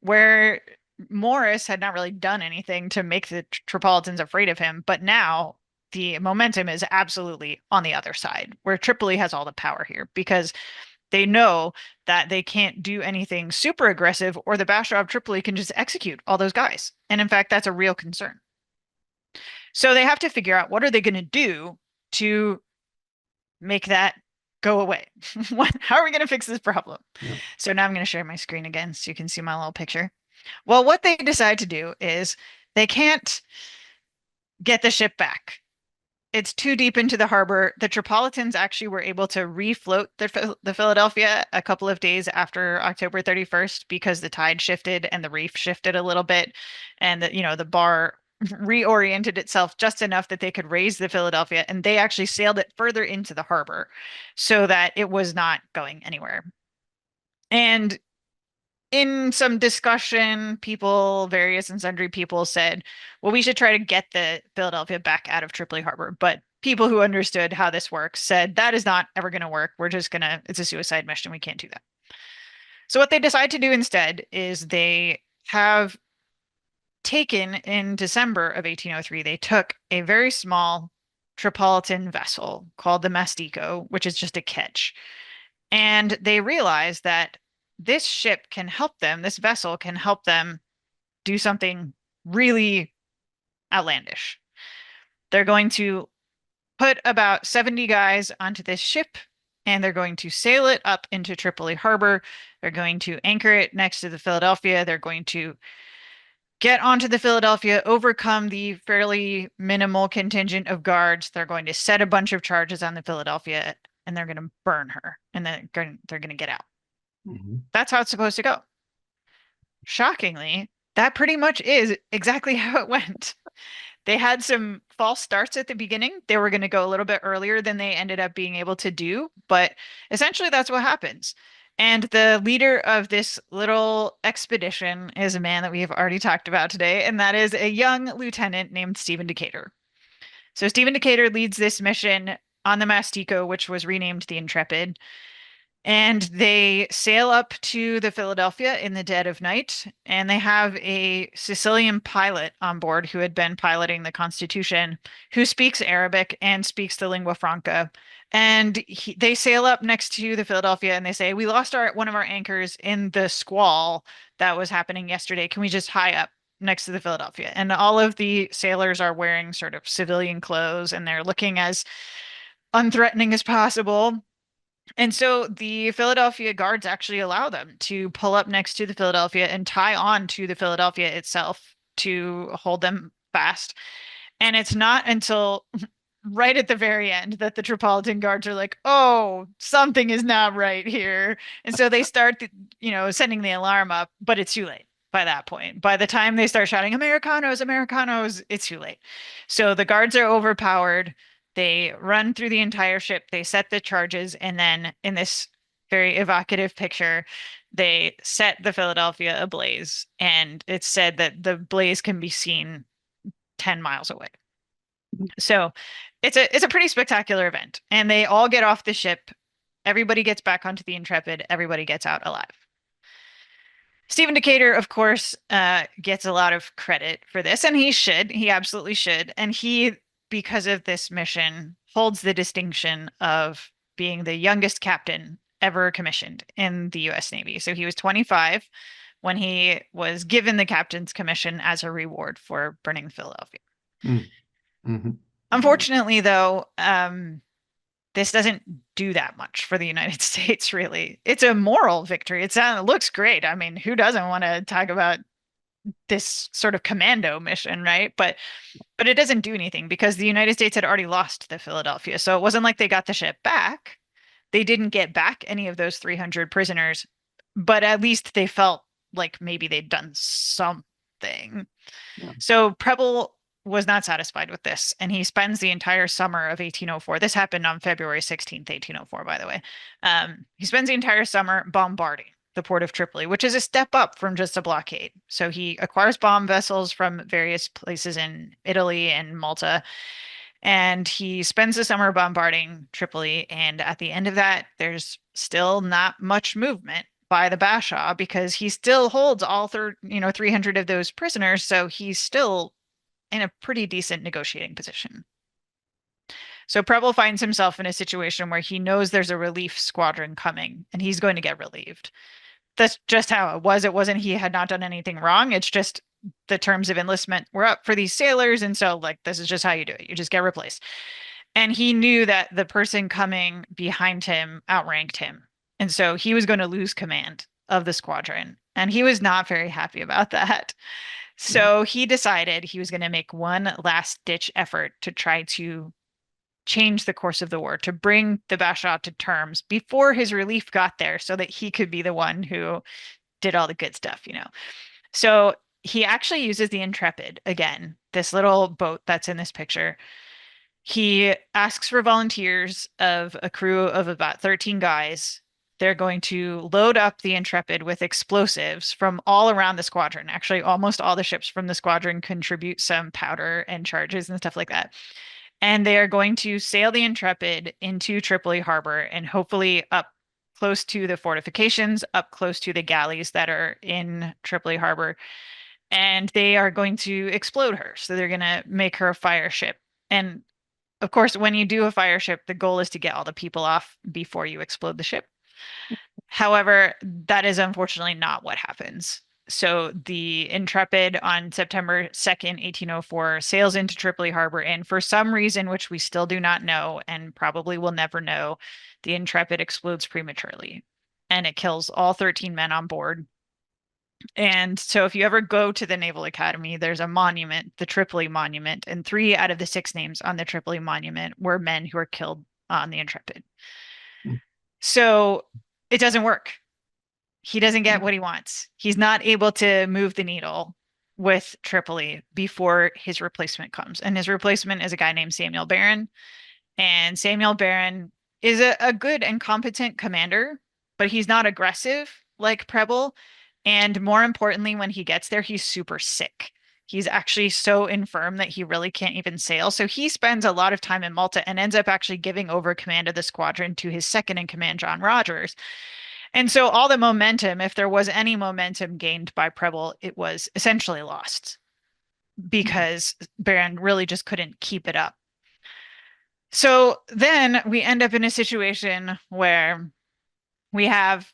where Morris had not really done anything to make the Tripolitans afraid of him, but now the momentum is absolutely on the other side, where Tripoli has all the power here because they know that they can't do anything super aggressive or the Bashaw of Tripoli can just execute all those guys. And in fact, that's a real concern. So they have to figure out what are they going to do to make that go away. How are we going to fix this problem? Yeah. So now I'm going to share my screen again so you can see my little picture. Well, what they decide to do is they can't get the ship back. It's too deep into the harbor. The Tripolitans actually were able to refloat the Philadelphia a couple of days after October 31st because the tide shifted and the reef shifted a little bit, and the bar reoriented itself just enough that they could raise the Philadelphia, and they actually sailed it further into the harbor so that it was not going anywhere. And in some discussion, various and sundry people said, well, we should try to get the Philadelphia back out of Tripoli Harbor. But people who understood how this works said, that is not ever going to work. It's a suicide mission. We can't do that. So what they decide to do instead is they have taken in December of 1803, they took a very small Tripolitan vessel called the Mastico, which is just a ketch. And they realized that this vessel can help them do something really outlandish. They're going to put about 70 guys onto this ship and they're going to sail it up into Tripoli Harbor. They're going to anchor it next to the Philadelphia. They're going to get onto the Philadelphia, overcome the fairly minimal contingent of guards. They're going to set a bunch of charges on the Philadelphia and they're going to burn her and then they're going to get out.
Mhm.
That's how it's supposed to go. Shockingly, that pretty much is exactly how it went. They had some false starts at the beginning. They were going to go a little bit earlier than they ended up being able to do, but essentially that's what happens. And the leader of this little expedition is a man that we have already talked about today, and that is a young lieutenant named Stephen Decatur. So Stephen Decatur leads this mission on the Mastico, which was renamed the Intrepid. And they sail up to the Philadelphia in the dead of night, and they have a Sicilian pilot on board who had been piloting the Constitution, who speaks Arabic and speaks the lingua franca. And they sail up next to the Philadelphia, and they say, "We lost one of our anchors in the squall that was happening yesterday. Can we just high up next to the Philadelphia?" And all of the sailors are wearing sort of civilian clothes, and they're looking as unthreatening as possible. And so the Philadelphia guards actually allow them to pull up next to the Philadelphia and tie on to the Philadelphia itself to hold them fast. And it's not until right at the very end that the Tripolitan guards are like, "Oh, something is not right here." And so they start, sending the alarm up, but it's too late by that point. By the time they start shouting, "Americanos, Americanos," it's too late. So the guards are overpowered. They run through the entire ship, they set the charges, and then in this very evocative picture, they set the Philadelphia ablaze. And it's said that the blaze can be seen 10 miles away. So it's a pretty spectacular event. And they all get off the ship. Everybody gets back onto the Intrepid. Everybody gets out alive. Stephen Decatur, of course, gets a lot of credit for this, and he should. He absolutely should. And he, because of this mission, holds the distinction of being the youngest captain ever commissioned in the U.S. Navy. So he was 25 when he was given the captain's commission as a reward for burning Philadelphia.
Mm. Mhm.
Unfortunately, though, this doesn't do that much for the United States, really. It's a moral victory. It looks great. I mean, who doesn't want to talk about this sort of commando mission, right? But it doesn't do anything because the United States had already lost the Philadelphia. So it wasn't like they got the ship back. They didn't get back any of those 300 prisoners, but at least they felt like maybe they'd done something.
Yeah.
So Preble was not satisfied with this, and he spends the entire summer of 1804. This happened on February 16th, 1804, by the way. He spends the entire summer bombarding the port of Tripoli, which is a step up from just a blockade. So he acquires bomb vessels from various places in Italy and Malta, and he spends the summer bombarding Tripoli. And at the end of that, there's still not much movement by the Bashaw because he still holds all 300 of those prisoners. So he's still in a pretty decent negotiating position. So Preble finds himself in a situation where he knows there's a relief squadron coming and he's going to get relieved. That's just how it was. It wasn't he had not done anything wrong. It's just the terms of enlistment were up for these sailors. And so, like, this is just how you do it. You just get replaced. And he knew that the person coming behind him outranked him. And so he was going to lose command of the squadron. And he was not very happy about that. So he decided he was going to make one last ditch effort to try to change the course of the war, to bring the Bashaw to terms before his relief got there so that he could be the one who did all the good stuff, So he actually uses the Intrepid again, this little boat that's in this picture. He asks for volunteers of a crew of about 13 guys. They're going to load up the Intrepid with explosives from all around the squadron. Actually, almost all the ships from the squadron contribute some powder and charges and stuff like that. And they are going to sail the Intrepid into Tripoli Harbor and hopefully up close to the fortifications, up close to the galleys that are in Tripoli Harbor. And they are going to explode her. So they're going to make her a fire ship. And of course, when you do a fire ship, the goal is to get all the people off before you explode the ship. However, that is unfortunately not what happens. So the Intrepid on September 2nd, 1804, sails into Tripoli Harbor, and for some reason, which we still do not know and probably will never know, the Intrepid explodes prematurely and it kills all 13 men on board. And so if you ever go to the Naval Academy, there's a monument, the Tripoli Monument, and 3 out of the 6 names on the Tripoli Monument were men who were killed on the Intrepid. So it doesn't work. He doesn't get what he wants. He's not able to move the needle with Tripoli before his replacement comes. And his replacement is a guy named Samuel Barron. And Samuel Barron is a good and competent commander, but he's not aggressive like Preble. And more importantly, when he gets there, he's super sick. He's actually so infirm that he really can't even sail. So he spends a lot of time in Malta and ends up actually giving over command of the squadron to his second in command, John Rogers. And so all the momentum, if there was any momentum gained by Preble, it was essentially lost because Barron really just couldn't keep it up. So then we end up in a situation where we have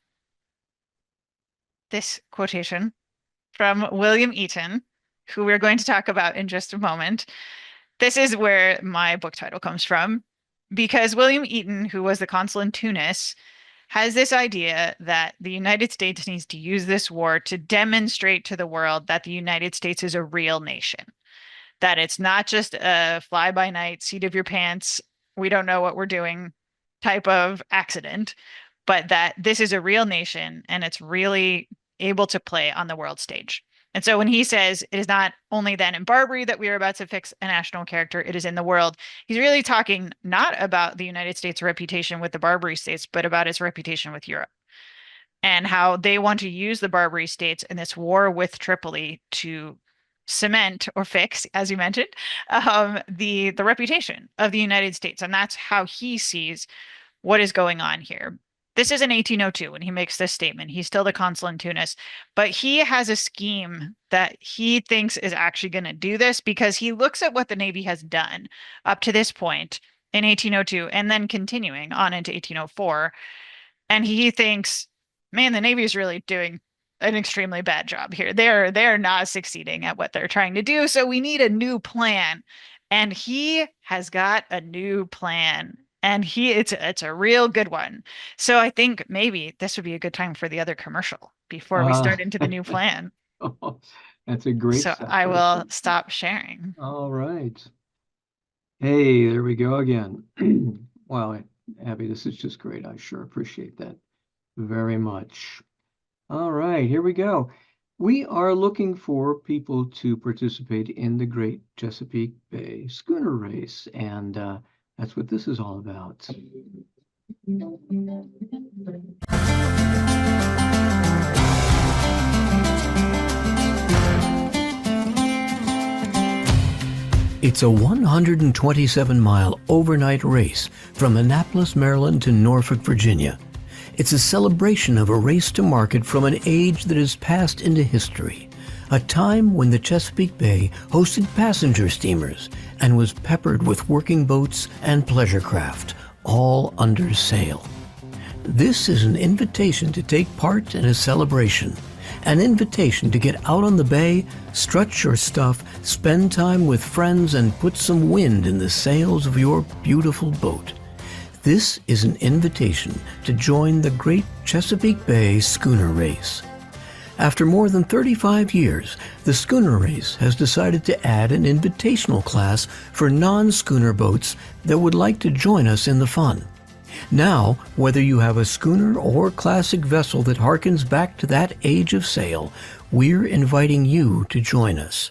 this quotation from William Eaton, who we're going to talk about in just a moment. This is where my book title comes from, because William Eaton, who was the consul in Tunis, has this idea that the United States needs to use this war to demonstrate to the world that the United States is a real nation, that it's not just a fly-by-night, seat of your pants, we don't know what we're doing type of accident, but that this is a real nation and it's really able to play on the world stage. And so when he says it is not only then in Barbary that we are about to fix a national character, it is in the world, he's really talking not about the United States' reputation with the Barbary states, but about its reputation with Europe and how they want to use the Barbary states in this war with Tripoli to cement or fix, as you mentioned, the reputation of the United States. And that's how he sees what is going on here. This is in 1802 when he makes this statement. He's still the consul in Tunis, but he has a scheme that he thinks is actually going to do this because he looks at what the Navy has done up to this point in 1802 and then continuing on into 1804. And he thinks, man, the Navy is really doing an extremely bad job here. They're not succeeding at what they're trying to do. So we need a new plan. And he has got a new plan. And it's a real good one. So I think maybe this would be a good time for the other commercial before we start into the new plan.
That's a great
So I will stop sharing.
All right. Hey, there we go again. Wow, Abby, this is just great. I sure appreciate that very much. All right, here we go. We are looking for people to participate in the Great Chesapeake Bay Schooner Race, and that's what this is all about.
It's a 127-mile overnight race from Annapolis, Maryland to Norfolk, Virginia. It's a celebration of a race to market from an age that has passed into history, a time when the Chesapeake Bay hosted passenger steamers and was peppered with working boats and pleasure craft, all under sail. This is an invitation to take part in a celebration, an invitation to get out on the bay, strut your stuff, spend time with friends, and put some wind in the sails of your beautiful boat. This is an invitation to join the Great Chesapeake Bay Schooner Race. After more than 35 years, the Schooner Race has decided to add an invitational class for non-schooner boats that would like to join us in the fun. Now, whether you have a schooner or classic vessel that harkens back to that age of sail, we're inviting you to join us.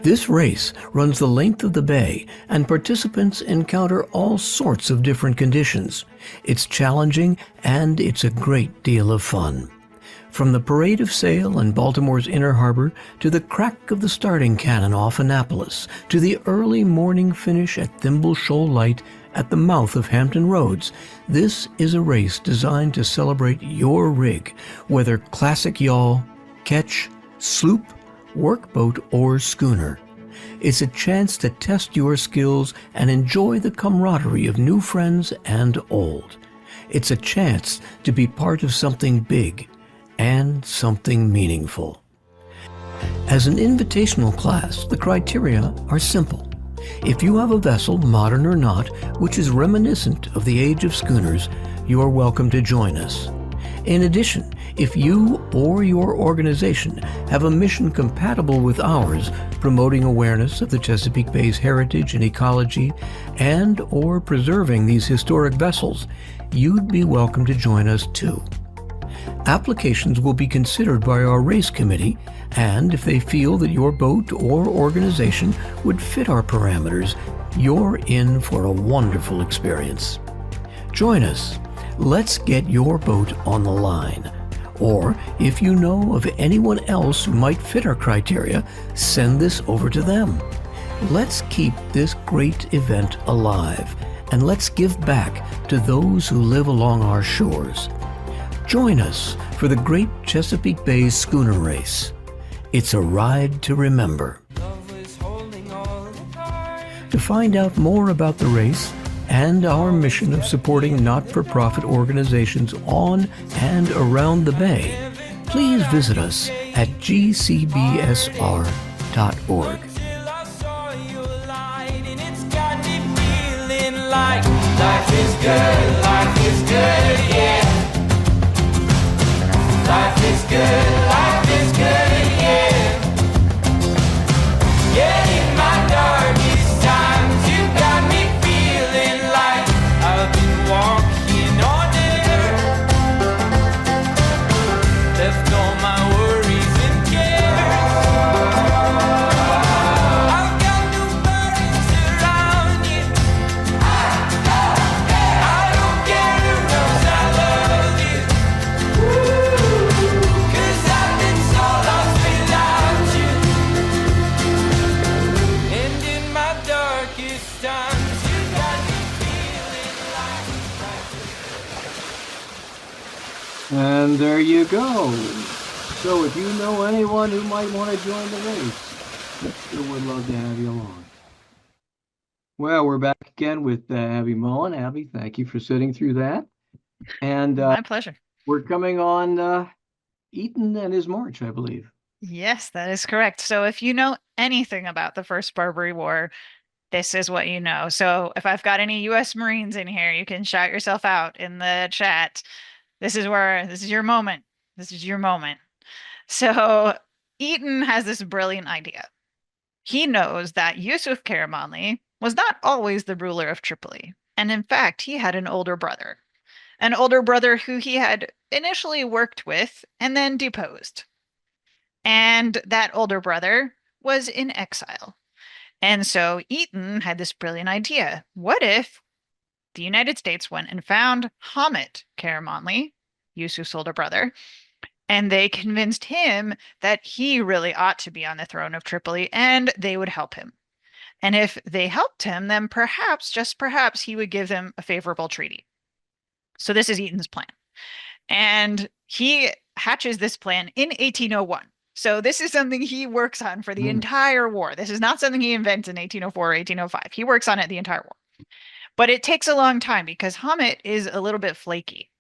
This race runs the length of the bay, and participants encounter all sorts of different conditions. It's challenging, and it's a great deal of fun. From the parade of sail in Baltimore's Inner Harbor to the crack of the starting cannon off Annapolis to the early morning finish at Thimble Shoal Light at the mouth of Hampton Roads, this is a race designed to celebrate your rig, whether classic yawl, ketch, sloop, workboat, or schooner. It's a chance to test your skills and enjoy the camaraderie of new friends and old. It's a chance to be part of something big and something meaningful. As an invitational class, the criteria are simple. If you have a vessel, modern or not, which is reminiscent of the age of schooners, you are welcome to join us. In addition, if you or your organization have a mission compatible with ours, promoting awareness of the Chesapeake Bay's heritage and ecology, and or preserving these historic vessels, you'd be welcome to join us too. Applications will be considered by our race committee, and if they feel that your boat or organization would fit our parameters, you're in for a wonderful experience. Join us. Let's get your boat on the line. Or if you know of anyone else who might fit our criteria, send this over to them. Let's keep this great event alive, and let's give back to those who live along our shores. Join us for the Great Chesapeake Bay Schooner Race. It's a ride to remember. To find out more about the race and our mission of supporting not-for-profit organizations on and around the Bay, please visit us at gcbsr.org.
Life is good, yeah. Life is good, yeah. Yeah, in my darkest times, you got me feeling like I've been walking on air. Left all my worries and cares. I've got no burdens around you. I don't care who knows I love you. 'Cause I've been so lost without you. And in my darkest times, you got me feeling like
And there you go. So if you know anyone who might want to join the race, we sure would love to have you along. Well, we're back again with Abby Mullen. Abby, thank you for sitting through that. And
My pleasure.
we're coming on Eaton and his march, I believe.
Yes, that is correct. So if you know anything about the First Barbary War, this is what you know. So if I've got any U.S. Marines in here, you can shout yourself out in the chat. This is your moment. This is your moment. So Eaton has this brilliant idea. He knows that Yusuf Karamanli was not always the ruler of Tripoli. And in fact, he had an older brother who he had initially worked with and then deposed. And that older brother was in exile. And so Eaton had this brilliant idea. What if the United States went and found Hamid Karamanli, Yusuf's older brother, and they convinced him that he really ought to be on the throne of Tripoli and they would help him. And if they helped him, then perhaps, just perhaps, he would give them a favorable treaty. So this is Eaton's plan. And he hatches this plan in 1801. So this is something he works on for the entire war. This is not something he invents in 1804 or 1805. He works on it the entire war. But it takes a long time because Hamid is a little bit flaky.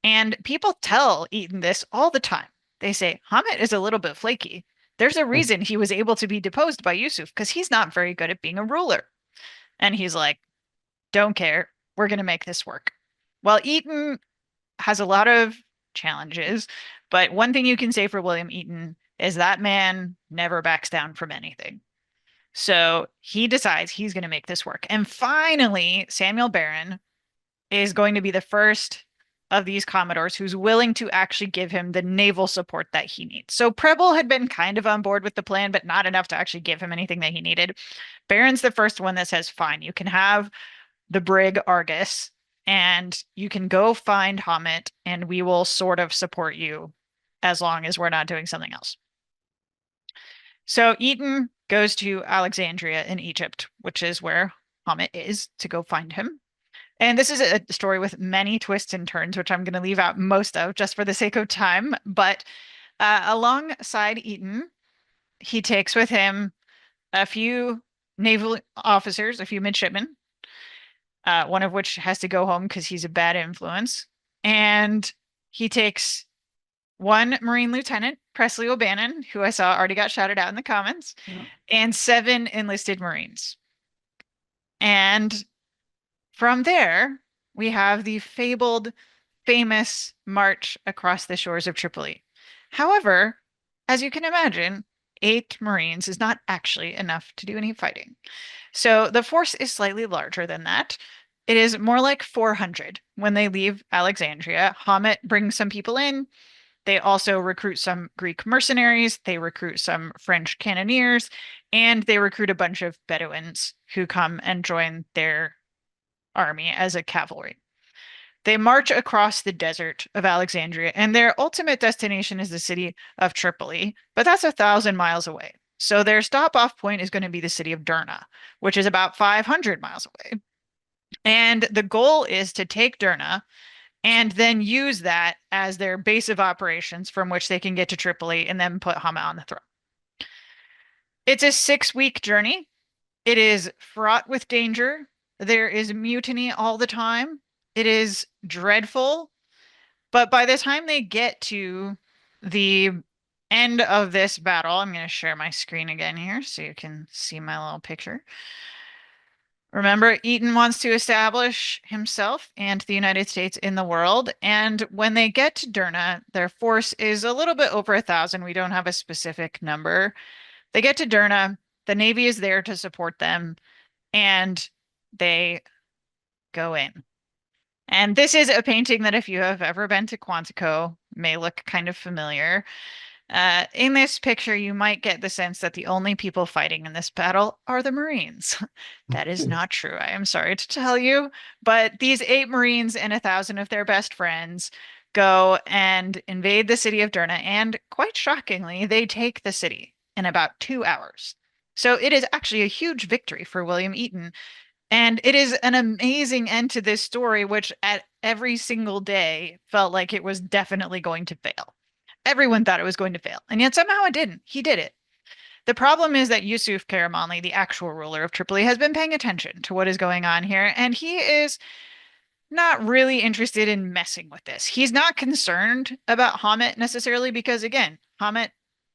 And people tell Eaton this all the time. They say, Hamid is a little bit flaky. There's a reason he was able to be deposed by Yusuf because he's not very good at being a ruler. And he's like, don't care. We're going to make this work. Well, Eaton has a lot of challenges, but one thing you can say for William Eaton is that man never backs down from anything. So he decides he's going to make this work. And finally, Samuel Barron is going to be the first of these commodores who's willing to actually give him the naval support that he needs. So Preble had been kind of on board with the plan, but not enough to actually give him anything that he needed. Barron's the first one that says, fine, you can have the brig Argus and you can go find Hamid and we will sort of support you as long as we're not doing something else. So Eaton goes to Alexandria in Egypt, which is where Hamid is, to go find him. And this is a story with many twists and turns, which I'm going to leave out most of just for the sake of time. But alongside Eaton, he takes with him a few naval officers, a few midshipmen, one of which has to go home because he's a bad influence. And he takes one Marine Lieutenant, Presley O'Bannon, who I saw already got shouted out in the comments,
Yeah.
and 7 enlisted Marines. And from there, we have the fabled, famous march across the shores of Tripoli. However, as you can imagine, 8 Marines is not actually enough to do any fighting. So the force is slightly larger than that. It is more like 400 when they leave Alexandria. Hamet brings some people in. They also recruit some Greek mercenaries, they recruit some French cannoneers, and they recruit a bunch of Bedouins who come and join their army as a cavalry. They march across the desert of Alexandria, and their ultimate destination is the city of Tripoli, but that's 1,000 miles away. So their stop-off point is going to be the city of Derna, which is about 500 miles away. And the goal is to take Derna and then use that as their base of operations from which they can get to Tripoli and then put Hama on the throne. It's a 6-week journey. It is fraught with danger. There is mutiny all the time. It is dreadful. But by the time they get to the end of this battle, I'm going to share my screen again here so you can see my little picture. Remember, Eaton wants to establish himself and the United States in the world. And when they get to Derna, their force is a little bit over 1,000. We don't have a specific number. They get to Derna, the Navy is there to support them, and they go in. And this is a painting that if you have ever been to Quantico, may look kind of familiar. In this picture, you might get the sense that the only people fighting in this battle are the Marines. That is not true. I am sorry to tell you, but these 8 Marines and 1,000 of their best friends go and invade the city of Derna, and quite shockingly, they take the city in about 2 hours. So it is actually a huge victory for William Eaton, and it is an amazing end to this story, which at every single day felt like it was definitely going to fail. Everyone thought it was going to fail, and yet somehow it didn't. He did it. The problem is that Yusuf Karamanli, the actual ruler of Tripoli, has been paying attention to what is going on here, and he is not really interested in messing with this. He's not concerned about Hamet necessarily because, again, Hamet,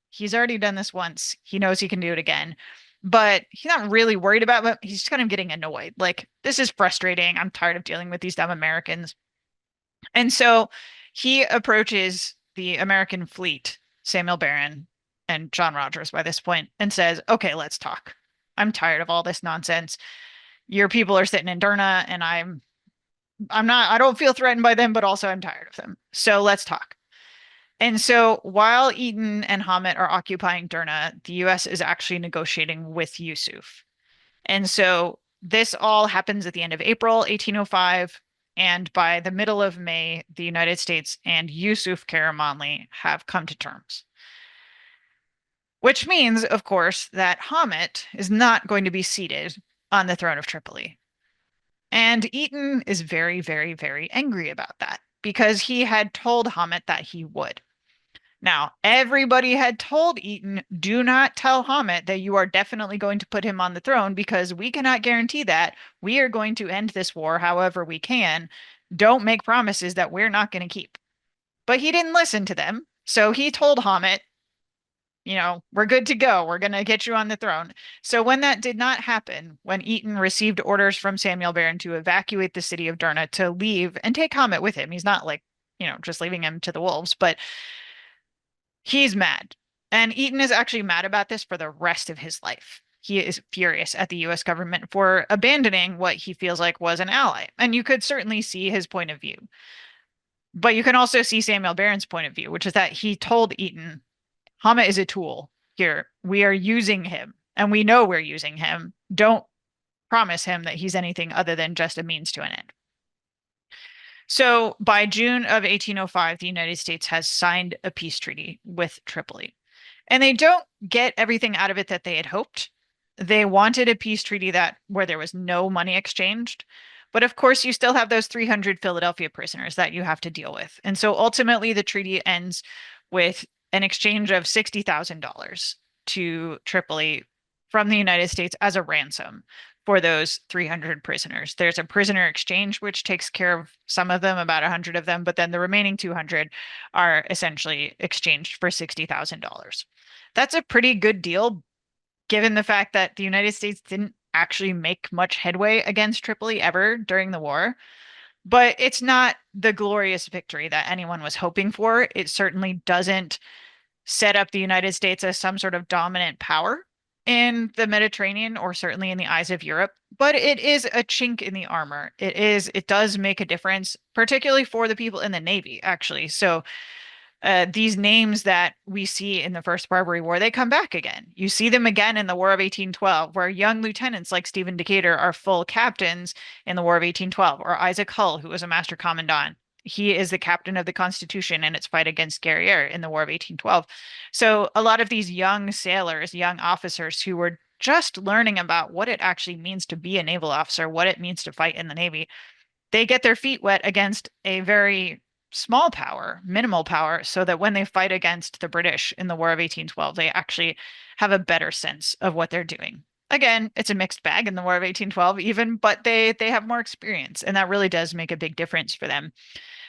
he's already done this once. He knows he can do it again, but he's not really worried about it. He's kind of getting annoyed. Like, this is frustrating. I'm tired of dealing with these dumb Americans. And so he approaches the American fleet, Samuel Barron and John Rogers by this point, and says, okay, let's talk. I'm tired of all this nonsense. Your people are sitting in Derna, and I don't feel threatened by them, but also I'm tired of them. So let's talk. And so while Eaton and Hamet are occupying Derna, the US is actually negotiating with Yusuf. And so this all happens at the end of April 1805. And by the middle of May, the United States and Yusuf Karamanli have come to terms. Which means, of course, that Hamet is not going to be seated on the throne of Tripoli. And Eaton is very, very, very angry about that because he had told Hamet that he would. Now, everybody had told Eaton, do not tell Hamet that you are definitely going to put him on the throne because we cannot guarantee that. We are going to end this war however we can. Don't make promises that we're not going to keep. But he didn't listen to them. So he told Hamet, we're good to go. We're going to get you on the throne. So when that did not happen, when Eaton received orders from Samuel Barron to evacuate the city of Derna, to leave and take Hamet with him, he's not like, just leaving him to the wolves, but he's mad. And Eaton is actually mad about this for the rest of his life. He is furious at the US government for abandoning what he feels like was an ally. And you could certainly see his point of view. But you can also see Samuel Barron's point of view, which is that he told Eaton, Hamet is a tool here. We are using him, and we know we're using him. Don't promise him that he's anything other than just a means to an end. So by June of 1805, the United States has signed a peace treaty with Tripoli. And they don't get everything out of it that they had hoped. They wanted a peace treaty where there was no money exchanged. But of course, you still have those 300 Philadelphia prisoners that you have to deal with. And so ultimately, the treaty ends with an exchange of $60,000 to Tripoli from the United States as a ransom for those 300 prisoners. There's a prisoner exchange, which takes care of some of them, about 100 of them, but then the remaining 200 are essentially exchanged for $60,000. That's a pretty good deal, given the fact that the United States didn't actually make much headway against Tripoli ever during the war. But it's not the glorious victory that anyone was hoping for. It certainly doesn't set up the United States as some sort of dominant power in the Mediterranean, or certainly in the eyes of Europe, but it is a chink in the armor. It does make a difference, particularly for the people in the Navy, actually. So these names that we see in the First Barbary War, they come back again. You see them again in the War of 1812, where young lieutenants like Stephen Decatur are full captains in the War of 1812, or Isaac Hull, who was a master commandant. He is the captain of the Constitution in its fight against Guerriere in the War of 1812. So a lot of these young sailors, young officers who were just learning about what it actually means to be a naval officer, what it means to fight in the Navy, they get their feet wet against a very small power, minimal power, so that when they fight against the British in the War of 1812, they actually have a better sense of what they're doing. Again, it's a mixed bag in the War of 1812 even, but they have more experience, and that really does make a big difference for them.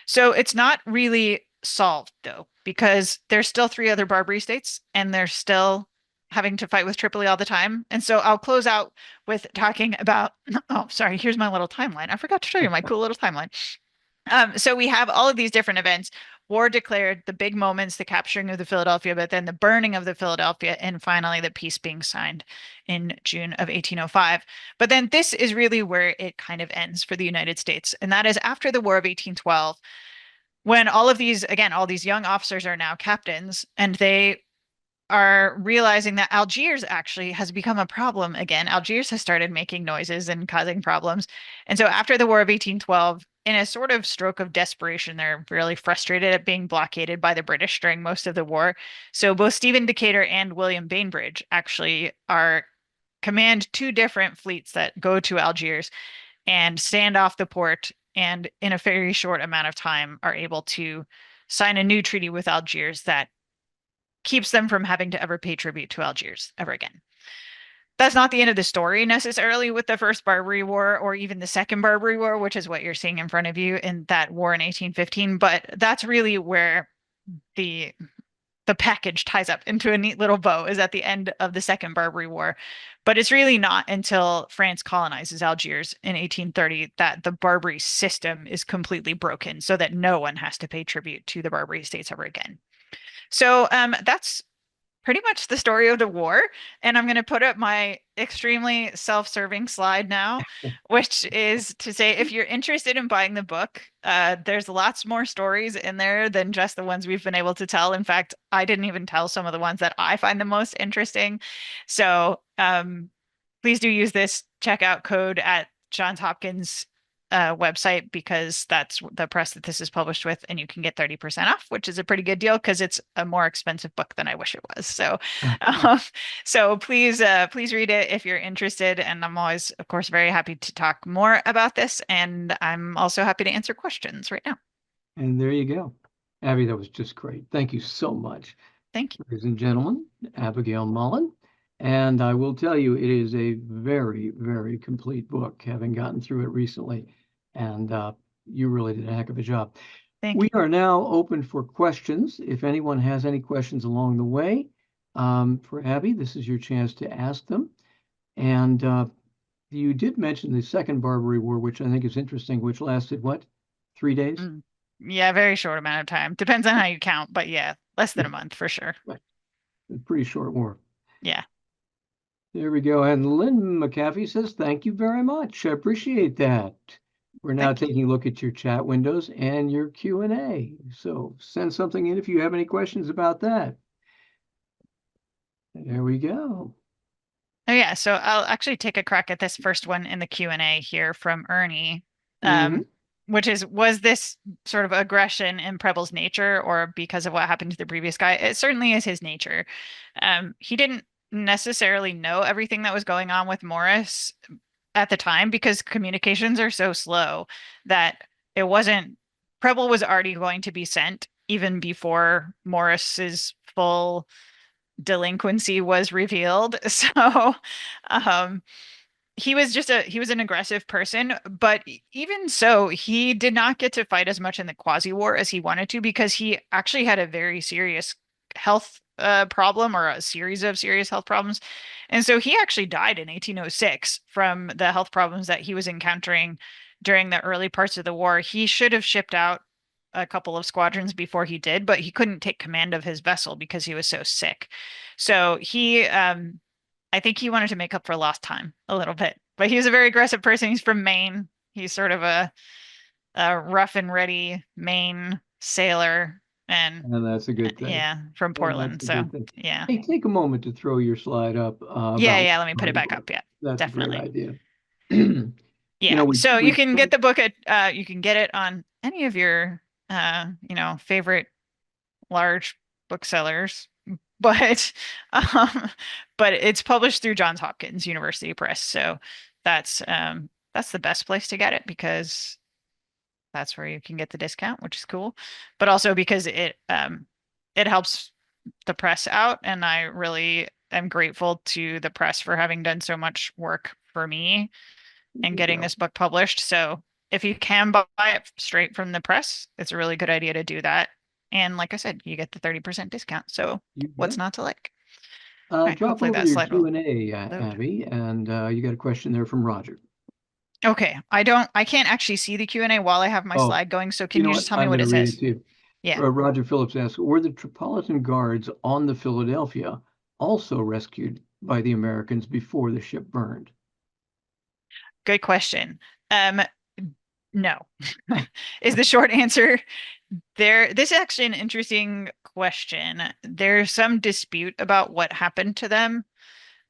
So it's not really solved, though, because there's still 3 other Barbary states, and they're still having to fight with Tripoli all the time. And so I'll close out with talking about, oh, sorry, here's my little timeline. I forgot to show you my cool little timeline. So we have all of these different events: war declared, the big moments, the capturing of the Philadelphia, but then the burning of the Philadelphia, and finally the peace being signed in June of 1805. But then this is really where it kind of ends for the United States. And that is after the War of 1812, when all of these, again, all these young officers are now captains, and they are realizing that Algiers actually has become a problem again. Algiers has started making noises and causing problems. And so after the War of 1812, in a sort of stroke of desperation, they're really frustrated at being blockaded by the British during most of the war. So both Stephen Decatur and William Bainbridge actually command 2 different fleets that go to Algiers and stand off the port, and in a very short amount of time are able to sign a new treaty with Algiers that keeps them from having to ever pay tribute to Algiers ever again. That's not the end of the story necessarily with the First Barbary War, or even the Second Barbary War, which is what you're seeing in front of you in that war in 1815. But that's really where the package ties up into a neat little bow, is at the end of the Second Barbary War. But it's really not until France colonizes Algiers in 1830 that the Barbary system is completely broken, so that no one has to pay tribute to the Barbary states ever again. So that's pretty much the story of the war. And I'm going to put up my extremely self-serving slide now, which is to say, if you're interested in buying the book, there's lots more stories in there than just the ones we've been able to tell. In fact, I didn't even tell some of the ones that I find the most interesting. So please do use this checkout code at Johns Hopkins website, because that's the press that this is published with, and you can get 30% off, which is a pretty good deal because it's a more expensive book than I wish it was. So so please read it if you're interested, and I'm always, of course, very happy to talk more about this, and I'm also happy to answer questions right now.
And there you go. Abby, that was just great. Thank you so much.
Thank you.
Ladies and gentlemen, Abigail Mullen. And I will tell you, it is a very, very complete book, having gotten through it recently. And you really did a heck of a job.
Thank
We
you.
are now open for questions. If anyone has any questions along the way, for Abby, this is your chance to ask them. And you did mention the Second Barbary War, which I think is interesting, which lasted, what, 3 days?
Yeah, very short amount of time. Depends on how you count, but yeah, less than a month for sure.
A pretty short war.
Yeah.
There we go. And Lynn McAfee says, thank you very much. I appreciate that. We're now taking a look at your chat windows and your Q&A. So send something in if you have any questions about that. There we go.
Oh yeah, so I'll actually take a crack at this first one in the Q&A here from Ernie, which is, was this sort of aggression in Preble's nature, or because of what happened to the previous guy? It certainly is his nature. He didn't necessarily know everything that was going on with Morris at the time, because communications are so slow that it wasn't, Preble was already going to be sent even before Morris's full delinquency was revealed. So he was an aggressive person, but even so, he did not get to fight as much in the Quasi War as he wanted to because he actually had a very serious health problem or a series of serious health problems. And so he actually died in 1806 from the health problems that he was encountering during the early parts of the war. He should have shipped out a couple of squadrons before he did, but he couldn't take command of his vessel because he was so sick. So I think he wanted to make up for lost time a little bit. But he was a very aggressive person. He's from Maine. He's sort of a rough and ready Maine sailor, and
And that's a good thing.
yeah, from
And
Portland.
that's a
So
good thing.
yeah,
Hey, take a moment to throw your slide up
yeah,
about
yeah. Let me put it back
Barbary
up. Yeah,
Wars. That's a great
definitely.
idea.
Yeah. So you
we
can get the book at you can get it on any of your favorite large booksellers, but but it's published through Johns Hopkins University Press. So that's the best place to get it because that's where you can get the discount, which is cool. But also because it helps the press out, and I really am grateful to the press for having done so much work for me and getting
Yeah.
this book published. So if you can buy it straight from the press, it's a really good idea to do that. And like I said, you get the 30% discount. So what's not to like? All right,
Drop
hopefully
over
that
your
slide will
Q&A,
load.
Abby, and you got a question there from Roger.
Okay, I can't actually see the Q&A while I have my
Oh,
slide going. So can you
know
just
what?
tell me
I'm
what
going
it
to read
says?
it to you.
Yeah.
Roger Phillips asks, were the Tripolitan guards on the Philadelphia also rescued by the Americans before the ship burned?
Good question. No, is the short answer. This is actually an interesting question. There's some dispute about what happened to them.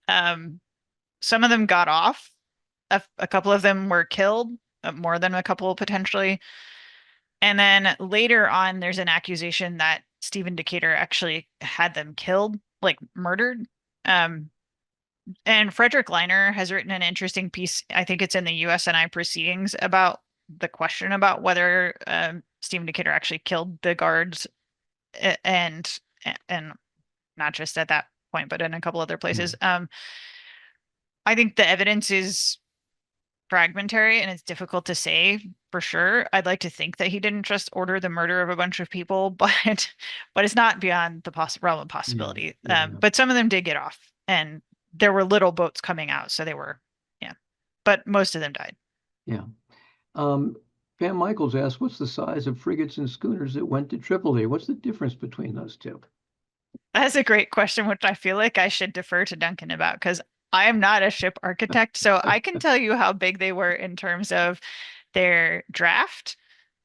Some of them got off. A couple of them were killed, more than a couple potentially. And then later on, there's an accusation that Stephen Decatur actually had them killed, like murdered. Um, and Frederick Leiner has written an interesting piece. I think it's in the USNI Proceedings about the question about whether Stephen Decatur actually killed the guards, and not just at that point, but in a couple other places. I think the evidence is fragmentary and it's difficult to say for sure. I'd like to think that he didn't just order the murder of a bunch of people, but it's not beyond the realm of possibility.
Yeah.
But some of them did get off, and there were little boats coming out, so they were, yeah. But most of them died.
Yeah. Pam Michaels asked, what's the size of frigates and schooners that went to Tripoli? What's the difference between those two?
That's a great question, which I feel like I should defer to Duncan about because I am not a ship architect. So I can tell you how big they were in terms of their draft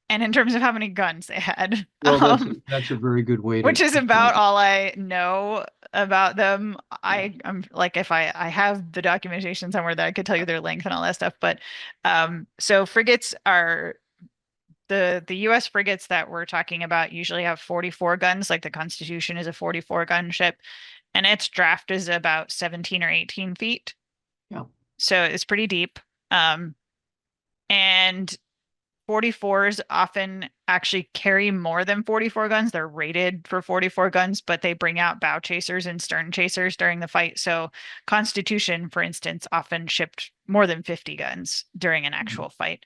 and in terms of how many guns they had.
Well, that's a very good way to.
Which is about all I know about them. I'm like, if I have the documentation somewhere that I could tell you their length and all that stuff. But so frigates are the US frigates that we're talking about usually have 44 guns, like the Constitution is a 44 gun ship, and its draft is about 17 or 18 feet.
Yeah.
So it's pretty deep. And 44s often actually carry more than 44 guns. They're rated for 44 guns, but they bring out bow chasers and stern chasers during the fight. So Constitution, for instance, often shipped more than 50 guns during an actual fight.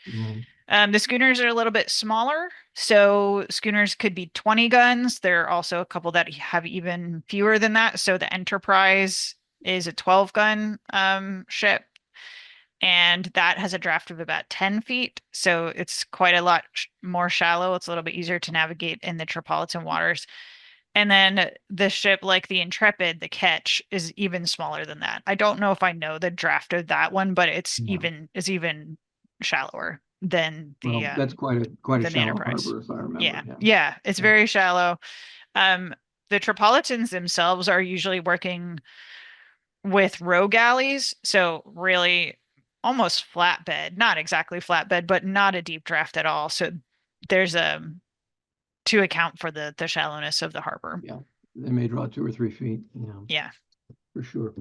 The schooners are a little bit smaller. So schooners could be 20 guns. There are also a couple that have even fewer than that. So the Enterprise is a 12-gun ship, and that has a draft of about 10 feet. So it's quite a lot more shallow. It's a little bit easier to navigate in the Tripolitan waters. And then the ship like the Intrepid, the Ketch, is even smaller than that. I don't know if I know the draft of that one, but it's even shallower than the
that's quite a shallow
Enterprise.
harbor, if I remember.
Yeah, it's very shallow. The Tripolitans themselves are usually working with row galleys, so really almost flatbed, not exactly flatbed, but not a deep draft at all. So there's to account for the shallowness of the harbor.
Yeah, they may draw 2 or 3 feet.
Yeah,
for sure.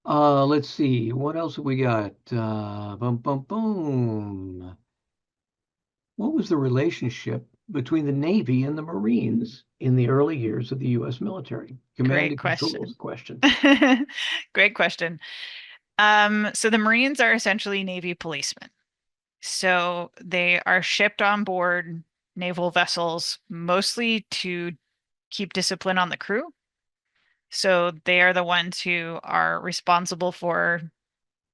Let's see, what else have we got? Boom. What was the relationship between the Navy and the Marines in the early years of the U.S. military? Command and control is the question.
Great question. So the Marines are essentially Navy policemen. So they are shipped on board naval vessels mostly to keep discipline on the crew. So they are the ones who are responsible for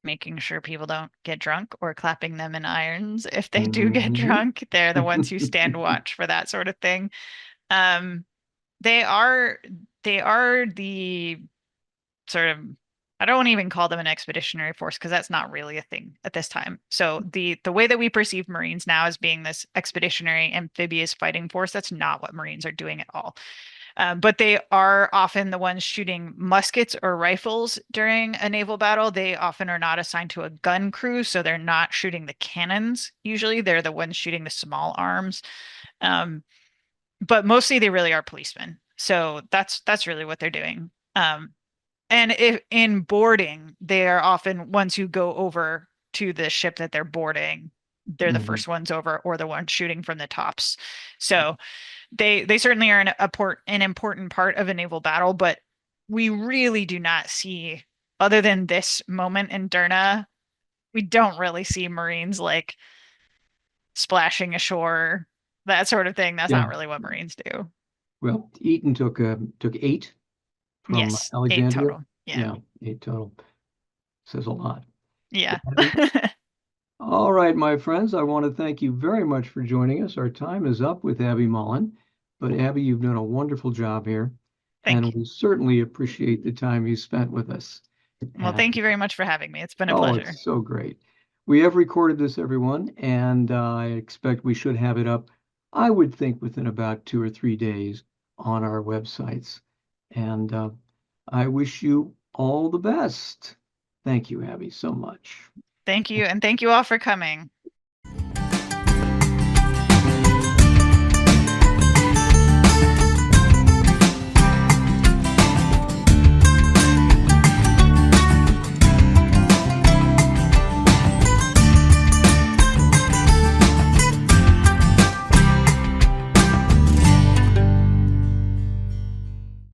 making sure people don't get drunk or clapping them in irons if they do get
Mhm.
drunk. They're the ones who stand watch for that sort of thing. Um, they are the sort of, I don't even call them an expeditionary force because that's not really a thing at this time. So the way that we perceive Marines now as being this expeditionary amphibious fighting force, that's not what Marines are doing at all. But they are often the ones shooting muskets or rifles during a naval battle. They often are not assigned to a gun crew, so they're not shooting the cannons. Usually, they're the ones shooting the small arms. Um, but mostly, they really are policemen. So that's really what they're doing. And if in boarding, they are often ones who go over to the ship that they're boarding. They're the
Mhm.
first ones over, or the ones shooting from the tops. So they certainly are an important part of a naval battle, but we really do not see, other than this moment in Derna, we don't really see Marines like splashing ashore, that sort of thing. That's
Yeah.
not really what Marines do.
Well, Eaton took 8 from
Yes, 8
Alexandria.
total. Yeah.
Yeah, 8 total. Says a lot.
Yeah.
Abby? All right, my friends, I want to thank you very much for joining us. Our time is up with Abby Mullen, but Abby, you've done a wonderful job here,
Thank
and
you.
we certainly appreciate the time you spent with us.
Well, thank you very much for having me. It's been a
Oh,
pleasure.
it's so great. We have recorded this, everyone, and I expect we should have it up, I would think, within about 2 or 3 days on our websites. And I wish you all the best. Thank you, Abby, so much.
Thank you, and thank you all for coming.